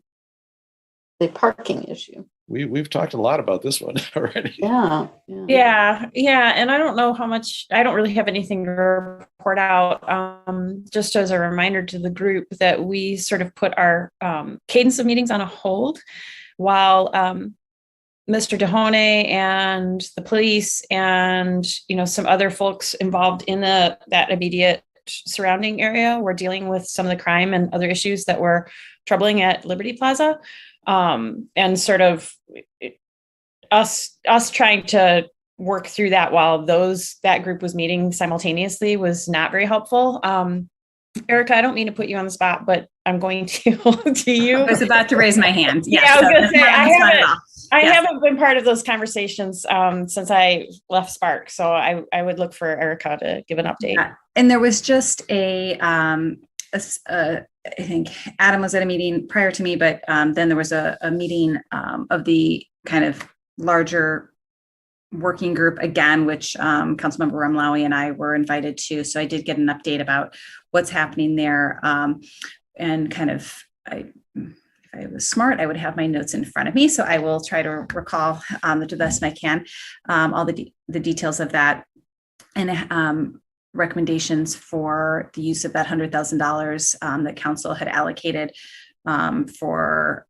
the parking issue. We've talked a lot about this one already. Yeah. And I don't know how much, I don't really have anything to report out. Just as a reminder to the group that we sort of put our cadence of meetings on a hold while Mr. Dehone and the police and some other folks involved in that immediate surrounding area were dealing with some of the crime and other issues that were troubling at Liberty Plaza. And sort of us trying to work through that while that group was meeting simultaneously was not very helpful. Erica, I don't mean to put you on the spot, but I'm going to you. I was about to raise my hand. Yes, yeah, I was going to say, I haven't been part of those conversations since I left Spark. So I would look for Erica to give an update. Yeah. And there was just I think Adam was at a meeting prior to me, but then there was a meeting of the kind of larger working group again, which Councilmember Ramlawi and I were invited to. So I did get an update about what's happening there. And kind of, if I was smart, I would have my notes in front of me. So I will try to recall to the best I can all the details of that, and recommendations for the use of that $100,000 that council had allocated for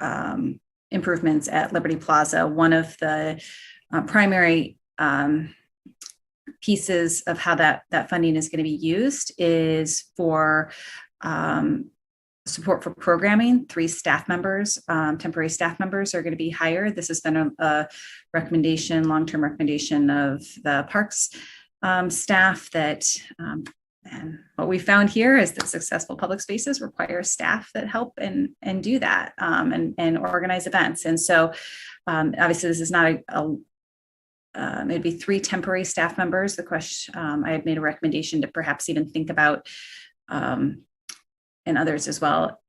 improvements at Liberty Plaza. One of the primary pieces of how that funding is going to be used is for support for programming. 3 staff members, temporary staff members, are going to be hired. This has been a recommendation, long-term recommendation of the parks staff that, and what we found here is that successful public spaces require staff that help and do that and organize events. And so obviously this is not it'd be 3 temporary staff members. The question, I had made a recommendation to perhaps even think about, and others as well,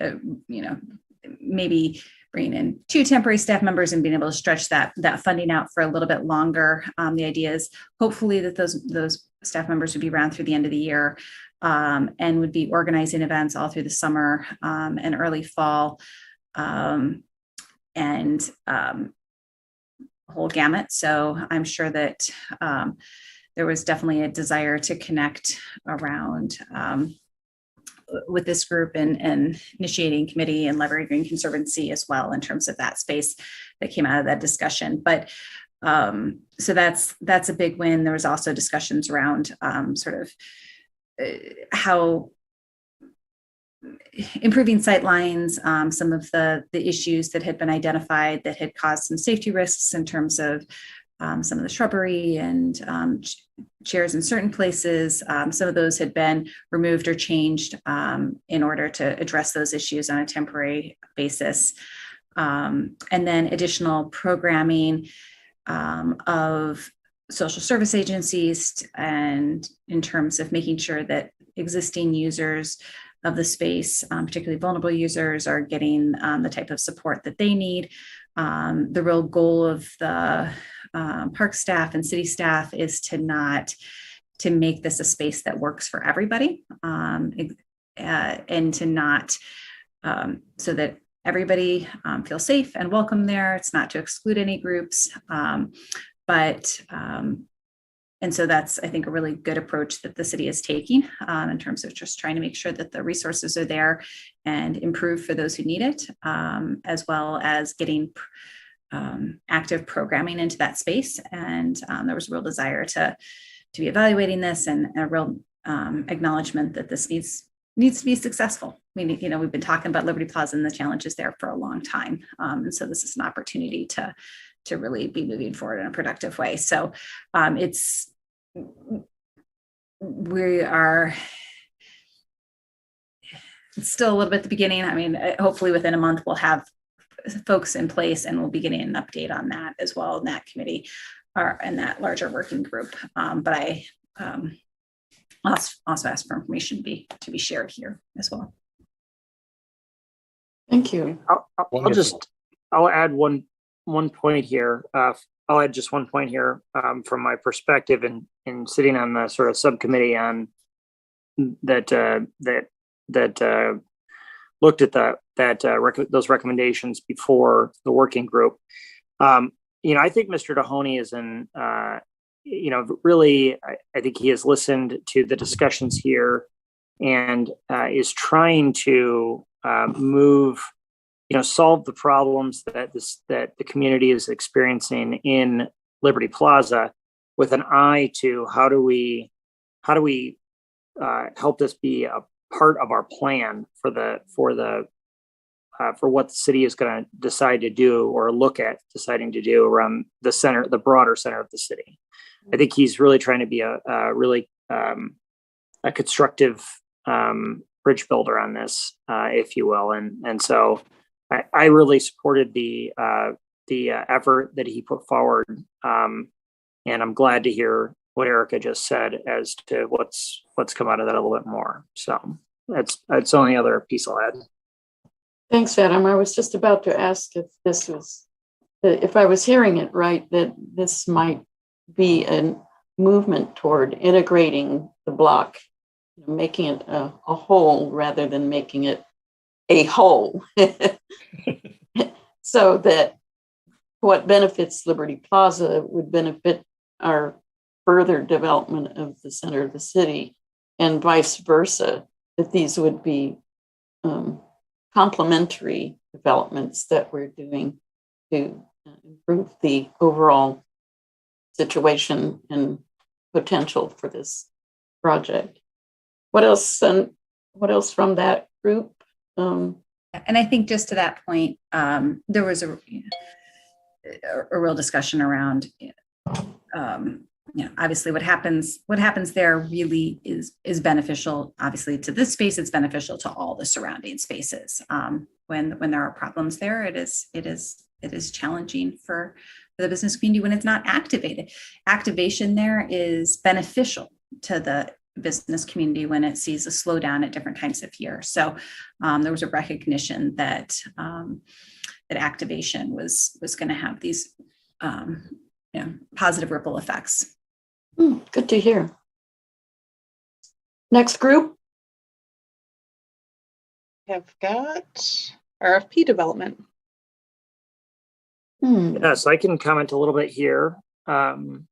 maybe bringing in 2 temporary staff members and being able to stretch that funding out for a little bit longer. The idea is hopefully that those staff members would be around through the end of the year and would be organizing events all through the summer and early fall, and whole gamut. So I'm sure that there was definitely a desire to connect around with this group and initiating committee and Library Green Conservancy as well in terms of that space that came out of that discussion. But so that's a big win. There was also discussions around sort of how improving sight lines, some of the issues that had been identified that had caused some safety risks in terms of some of the shrubbery and chairs in certain places. Some of those had been removed or changed in order to address those issues on a temporary basis. And then additional programming of social service agencies, and in terms of making sure that existing users of the space, particularly vulnerable users, are getting the type of support that they need. The real goal of the park staff and city staff is to make this a space that works for everybody, and to not, so that everybody feels safe and welcome there. It's not to exclude any groups, and so that's, I think, a really good approach that the city is taking in terms of just trying to make sure that the resources are there and improve for those who need it, as well as getting active programming into that space. And there was a real desire to be evaluating this, and a real acknowledgement that this needs to be successful. I mean, we've been talking about Liberty Plaza and the challenges there for a long time. And so this is an opportunity to really be moving forward in a productive way. So it's still a little bit at the beginning. I mean, hopefully within a month we'll have folks in place, and we'll be getting an update on that as well in that committee or in that larger working group. But I also ask for information to be shared here as well. Thank you. I'll add one point here. I'll add just one point here from my perspective in sitting on the sort of subcommittee on that looked at those recommendations before the working group. I think Mr. Dohoney is really, I think he has listened to the discussions here and is trying to solve the problems that the community is experiencing in Liberty Plaza, with an eye to how do we help this be a part of our plan for what the city is going to decide to do or look at deciding to do around the broader center of the city. I think he's really trying to be a constructive bridge builder on this, if you will, and so I really supported the effort that he put forward, and I'm glad to hear what Erica just said as to what's come out of that a little bit more. So that's the only other piece I'll add. Thanks, Adam. I was just about to ask if I was hearing it right, that this might be a movement toward integrating the block, making it a whole rather than making it a whole. So that what benefits Liberty Plaza would benefit our further development of the center of the city, and vice versa, that these would be complementary developments that we're doing to improve the overall situation and potential for this project. What else? What else from that group? And I think just to that point, there was a real discussion around, obviously what happens there really is beneficial. Obviously, to this space, it's beneficial to all the surrounding spaces. When there are problems there, it is challenging for the business community when it's not activated. Activation there is beneficial to the business community when it sees a slowdown at different times of year. So there was a recognition that that activation was going to have these positive ripple effects. Good to hear. Next group. Have got Rfp Development. Yes, I can comment a little bit here. Can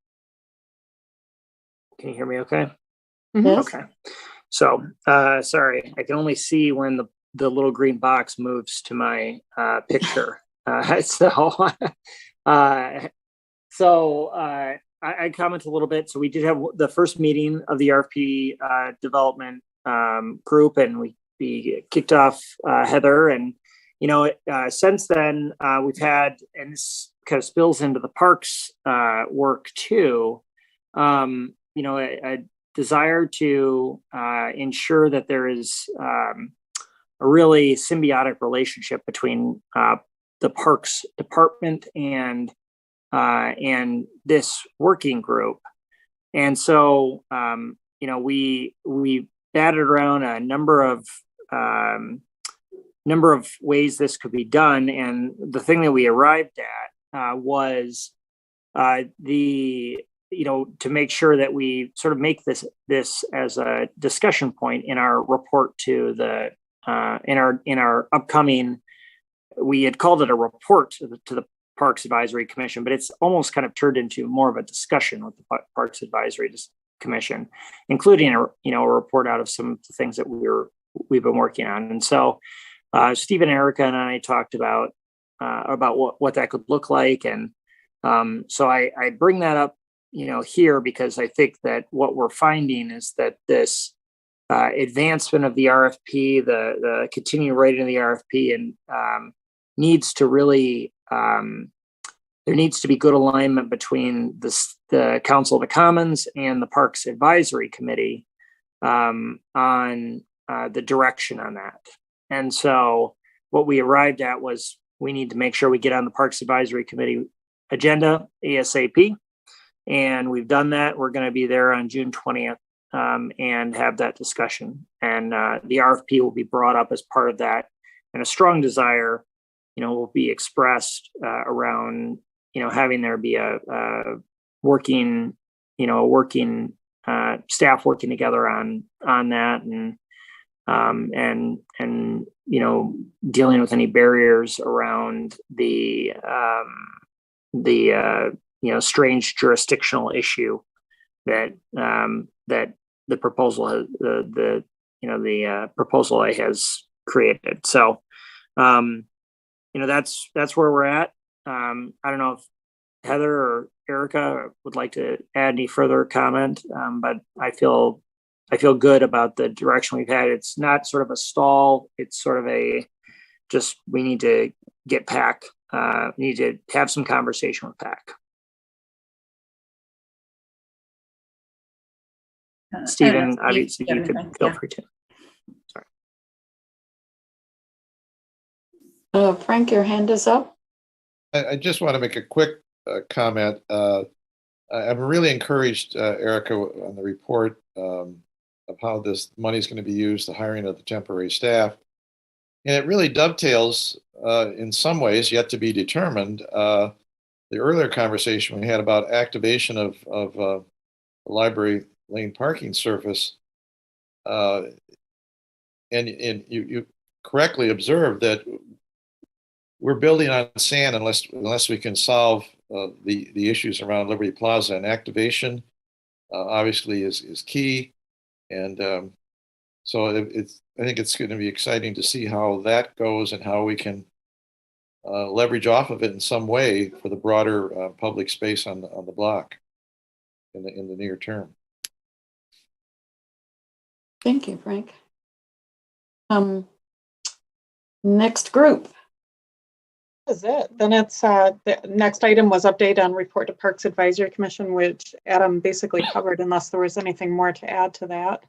you hear me okay? Yes. Okay. So, sorry, I can only see when the little green box moves to my picture. I comment a little bit. So we did have the first meeting of the Rfp Development group, and we kicked off Heather. And, since then we've had, and this kind of spills into the parks work too, a desire to ensure that there is a really symbiotic relationship between the parks department and this working group. And so, we batted around a number of ways this could be done. And the thing that we arrived at was to make sure that we sort of make this as a discussion point in our report to the in our upcoming. We had called it a report to the Parks Advisory Commission, but it's almost kind of turned into more of a discussion with the Parks Advisory Commission, including a report out of some of the things that we've been working on. And so Steve and Erica and I talked about what that could look like, and so I bring that up here because I think that what we're finding is that this advancement of the RFP, the continuing writing of the RFP, and needs to really there needs to be good alignment between the Council of the Commons and the Parks Advisory Committee on the direction on that. And so what we arrived at was we need to make sure we get on the Parks Advisory Committee agenda ASAP. And we've done that. We're going to be there on June 20th and have that discussion. And the RFP will be brought up as part of that. And a strong desire, will be expressed around, having there be a working staff working together on that, and dealing with any barriers around the strange jurisdictional issue that the proposal has the proposal has created. So that's where we're at. I don't know if Heather or Erica would like to add any further comment, but I feel good about the direction we've had. It's not sort of a stall. It's sort of we need to get PAC. We need to have some conversation with PAC. Stephen, obviously you could feel free to. Sorry. Frank, your hand is up. I just want to make a quick comment. I'm really encouraged, Erica, on the report of how this money is going to be used, the hiring of the temporary staff. And it really dovetails in some ways, yet to be determined, the earlier conversation we had about activation of Library Lane parking surface. And you correctly observed that we're building on sand unless we can solve the issues around Liberty Plaza, and activation obviously is key. And so I think it's going to be exciting to see how that goes and how we can leverage off of it in some way for the broader public space on the block in the near term. Thank you, Frank. Next group. That is it. Then it's the next item was update on report to Parks Advisory Commission, which Adam basically covered, unless there was anything more to add to that.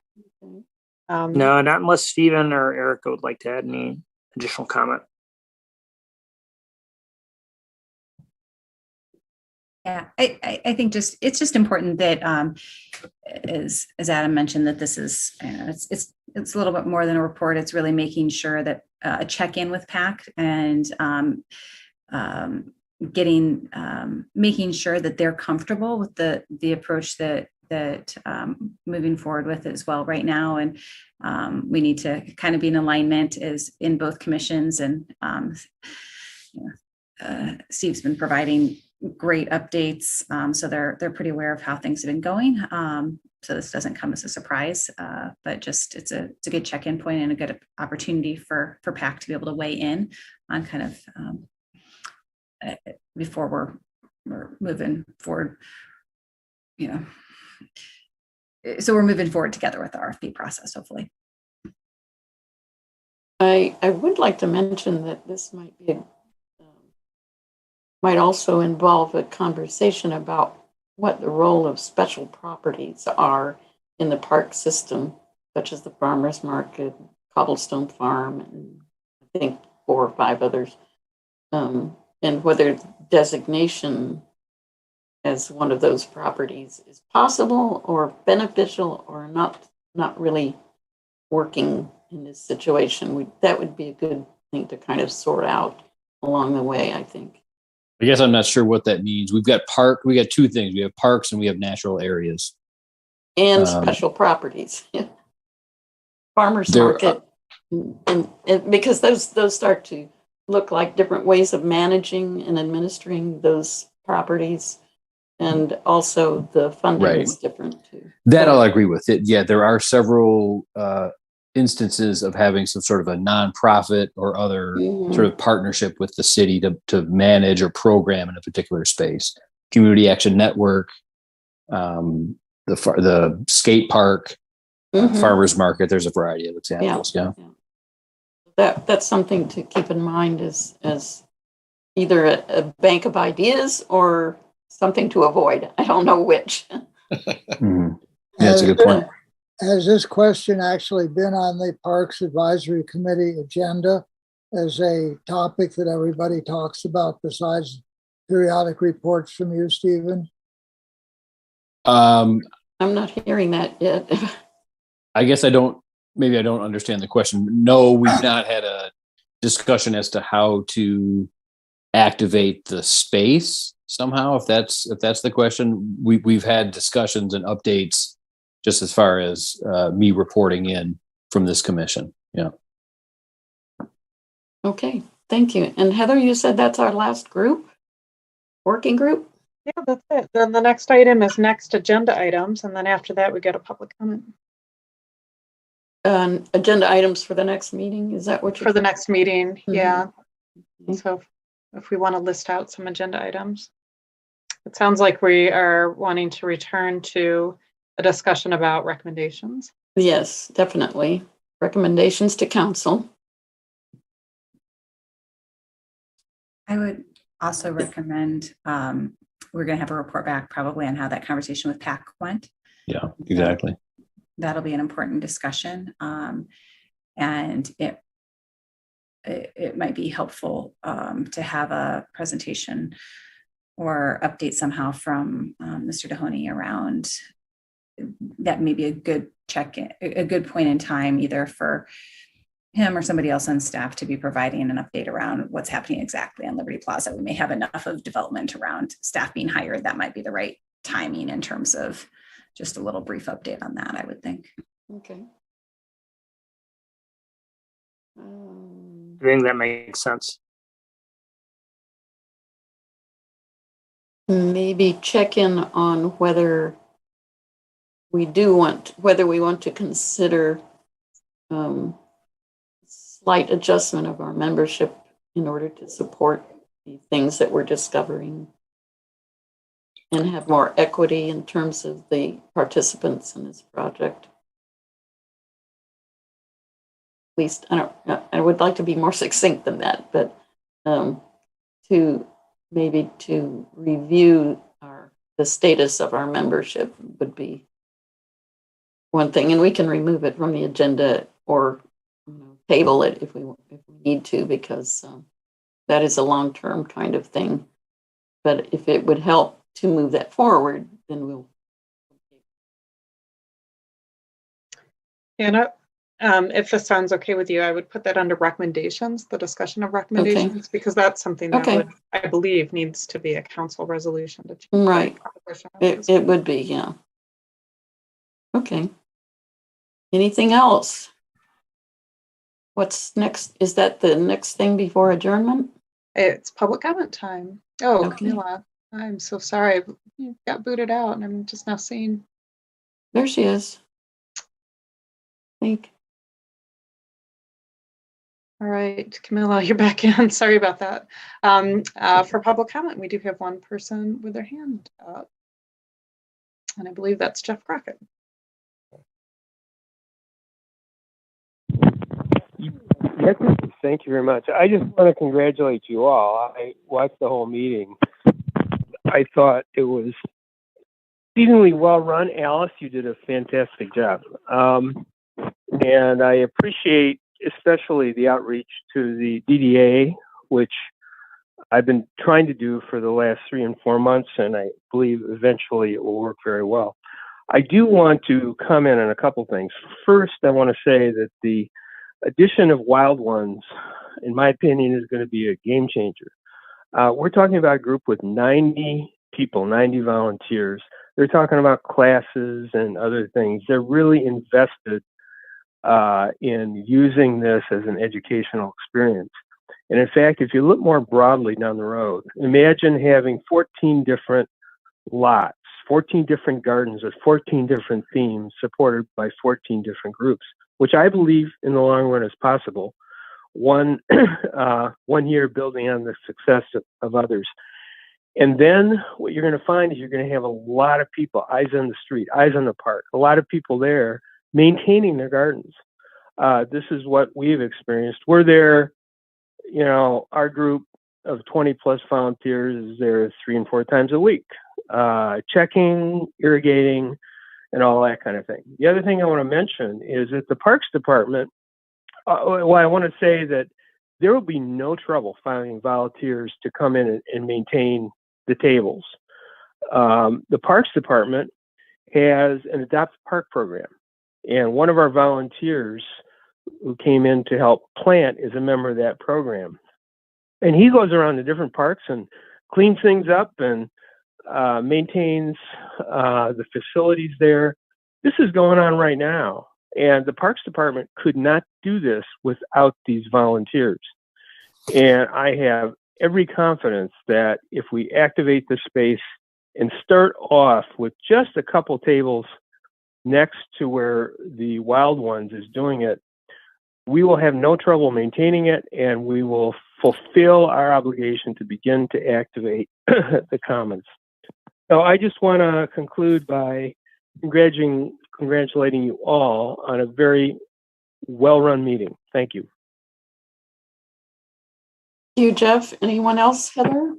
No, not unless Stephen or Erica would like to add any additional comment. Yeah, I think it's just important that as Adam mentioned, that this is it's a little bit more than a report. It's really making sure that a check-in with PAC and making sure that they're comfortable with the approach that moving forward with as well right now. And we need to kind of be in alignment as in both commissions, and Steve's been providing great updates, so they're pretty aware of how things have been going. So this doesn't come as a surprise, but just it's a good check-in point and a good opportunity for PAC to be able to weigh in on kind of before we're moving forward. So we're moving forward together with the RFP process, hopefully. I would like to mention that this might also involve a conversation about what the role of special properties are in the park system, such as the farmers market, Cobblestone Farm, and I think 4 or 5 others, and whether designation as one of those properties is possible or beneficial or not really working in this situation. That would be a good thing to kind of sort out along the way, I think. I guess I'm not sure what that means. We got 2 things. We have parks and we have natural areas. And special properties. Farmers market. And because those start to look like different ways of managing and administering those properties. And also the funding is different too. That I'll agree with it. Yeah, there are several instances of having some sort of a nonprofit or other sort of partnership with the city to manage or program in a particular space. Community Action Network, the skate park, farmers market. There's a variety of examples. Yeah. That's something to keep in mind as either a bank of ideas or something to avoid. I don't know which. Yeah, that's a good point. Has this question actually been on the Parks Advisory Committee agenda as a topic that everybody talks about besides periodic reports from you, Stephen? I'm not hearing that yet. I guess maybe I don't understand the question. No, we've not had a discussion as to how to activate the space somehow. If that's the question, we've had discussions and updates just as far as me reporting in from this commission. Yeah. Okay, thank you. And Heather, you said that's our last working group? Yeah, that's it. Then the next item is next agenda items. And then after that, we get a public comment. Agenda items for the next meeting. Is that what you're for the next meeting? Yeah. Okay. So if we want to list out some agenda items, it sounds like we are wanting to return to a discussion about recommendations. Yes, definitely. Recommendations to council. I would also recommend we're going to have a report back probably on how that conversation with PAC went. Yeah, exactly. That'll be an important discussion, and it might be helpful to have a presentation or update somehow from Mr. Dehoney around that. May be a good a good point in time, either for him or somebody else on staff to be providing an update around what's happening exactly on Liberty Plaza. We may have enough of development around staff being hired. That might be the right timing in terms of just a little brief update on that, I would think. Okay. I think that makes sense. Maybe check in on whether we want to consider slight adjustment of our membership in order to support the things that we're discovering and have more equity in terms of the participants in this project. At least I would like to be more succinct than that, but to review the status of our membership would be one thing, and we can remove it from the agenda or table it if we need to, because that is a long-term kind of thing. But if it would help to move that forward, then we'll. Anna, if this sounds okay with you, I would put that under recommendations, the discussion of recommendations, because that's something that I believe needs to be a council resolution to change. Right. It would be, yeah. Okay. Anything else? What's next? Is that the next thing before adjournment? It's public comment time. Oh, okay. Camilla, I'm so sorry. You got booted out and I'm just now seeing. There she is. I think. All right, Camilla, you're back in. Sorry about that. For public comment, we do have one person with their hand up. And I believe that's Jeff Crockett. Yes, thank you very much. I just want to congratulate you all. I watched the whole meeting. I thought it was exceedingly well run. Alice, you did a fantastic job. And I appreciate especially the outreach to the DDA, which I've been trying to do for the last 3 and 4 months, and I believe eventually it will work very well. I do want to comment on a couple things. First, I want to say that the addition of wild ones, in my opinion, is going to be a game changer. We're talking about a group with 90 people, 90 volunteers. They're talking about classes and other things. They're really invested in using this as an educational experience. And in fact, if you look more broadly down the road, imagine having 14 different lots, 14 different gardens with 14 different themes supported by 14 different groups, which I believe in the long run is possible. One year building on the success of others. And then what you're going to find is you're going to have a lot of people, eyes on the street, eyes on the park, a lot of people there maintaining their gardens. This is what we've experienced. We're there, our group of 20 plus volunteers is there 3 and 4 times a week, checking, irrigating, and all that kind of thing. The other thing I want to mention is that the Parks Department, I want to say that there will be no trouble finding volunteers to come in and maintain the tables. The Parks Department has an Adopt a Park program, and one of our volunteers who came in to help plant is a member of that program. And he goes around to different parks and cleans things up and maintains the facilities there. This is going on right now. And the Parks Department could not do this without these volunteers. And I have every confidence that if we activate the space and start off with just a couple tables next to where the Wild Ones is doing it, we will have no trouble maintaining it, and we will fulfill our obligation to begin to activate the commons. So I just want to conclude by congratulating you all on a very well-run meeting. Thank you. Thank you, Jeff. Anyone else, Heather?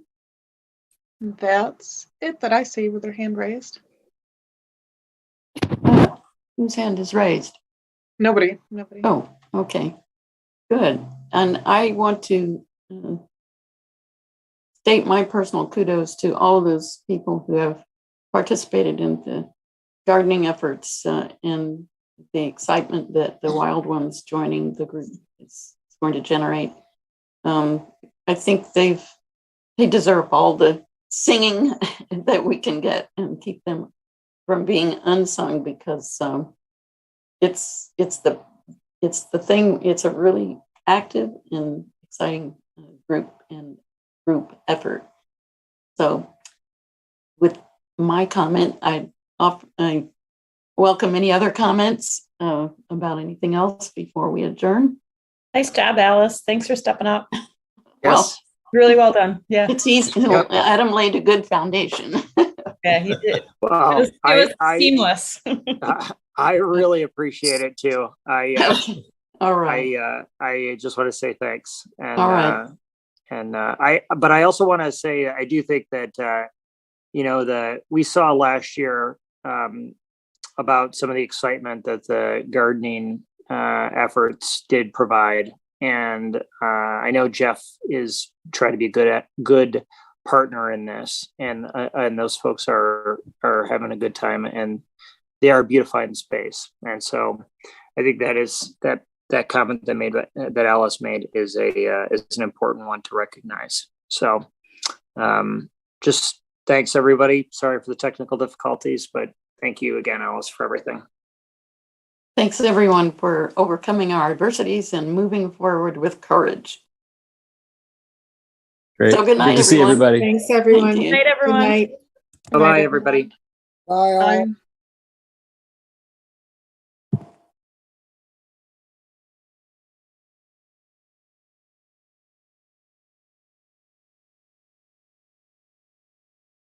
That's it that I see with their hand raised. Whose hand is raised? Nobody. Oh, okay. Good. And I want to state my personal kudos to all those people who have participated in the gardening efforts and the excitement that the wild ones joining the group is going to generate. I think they deserve all the singing that we can get and keep them from being unsung, because it's the thing. It's a really active and exciting group effort. So with my comment, I welcome any other comments about anything else before we adjourn. Nice job, Alice. Thanks for stepping up. Yes. Really well done. Yeah. It's easy. Yep. Adam laid a good foundation. Yeah, he did. Well, It was seamless. I really appreciate it too. All right. I just want to say thanks. And, all right. But I also want to say, I do think that, we saw last year about some of the excitement that the gardening efforts did provide. And I know Jeff is trying to be a good partner in this, and those folks are having a good time, and they are beautifying the space. And so I think that comment that Alice made is an important one to recognize. So just thanks, everybody. Sorry for the technical difficulties, but thank you again, Alice, for everything. Thanks, everyone, for overcoming our adversities and moving forward with courage. Great. So good night, Good to see everybody. Thanks, everyone. Thank you. Good night, everyone. Good night. Bye-bye, everybody. Bye all. Bye.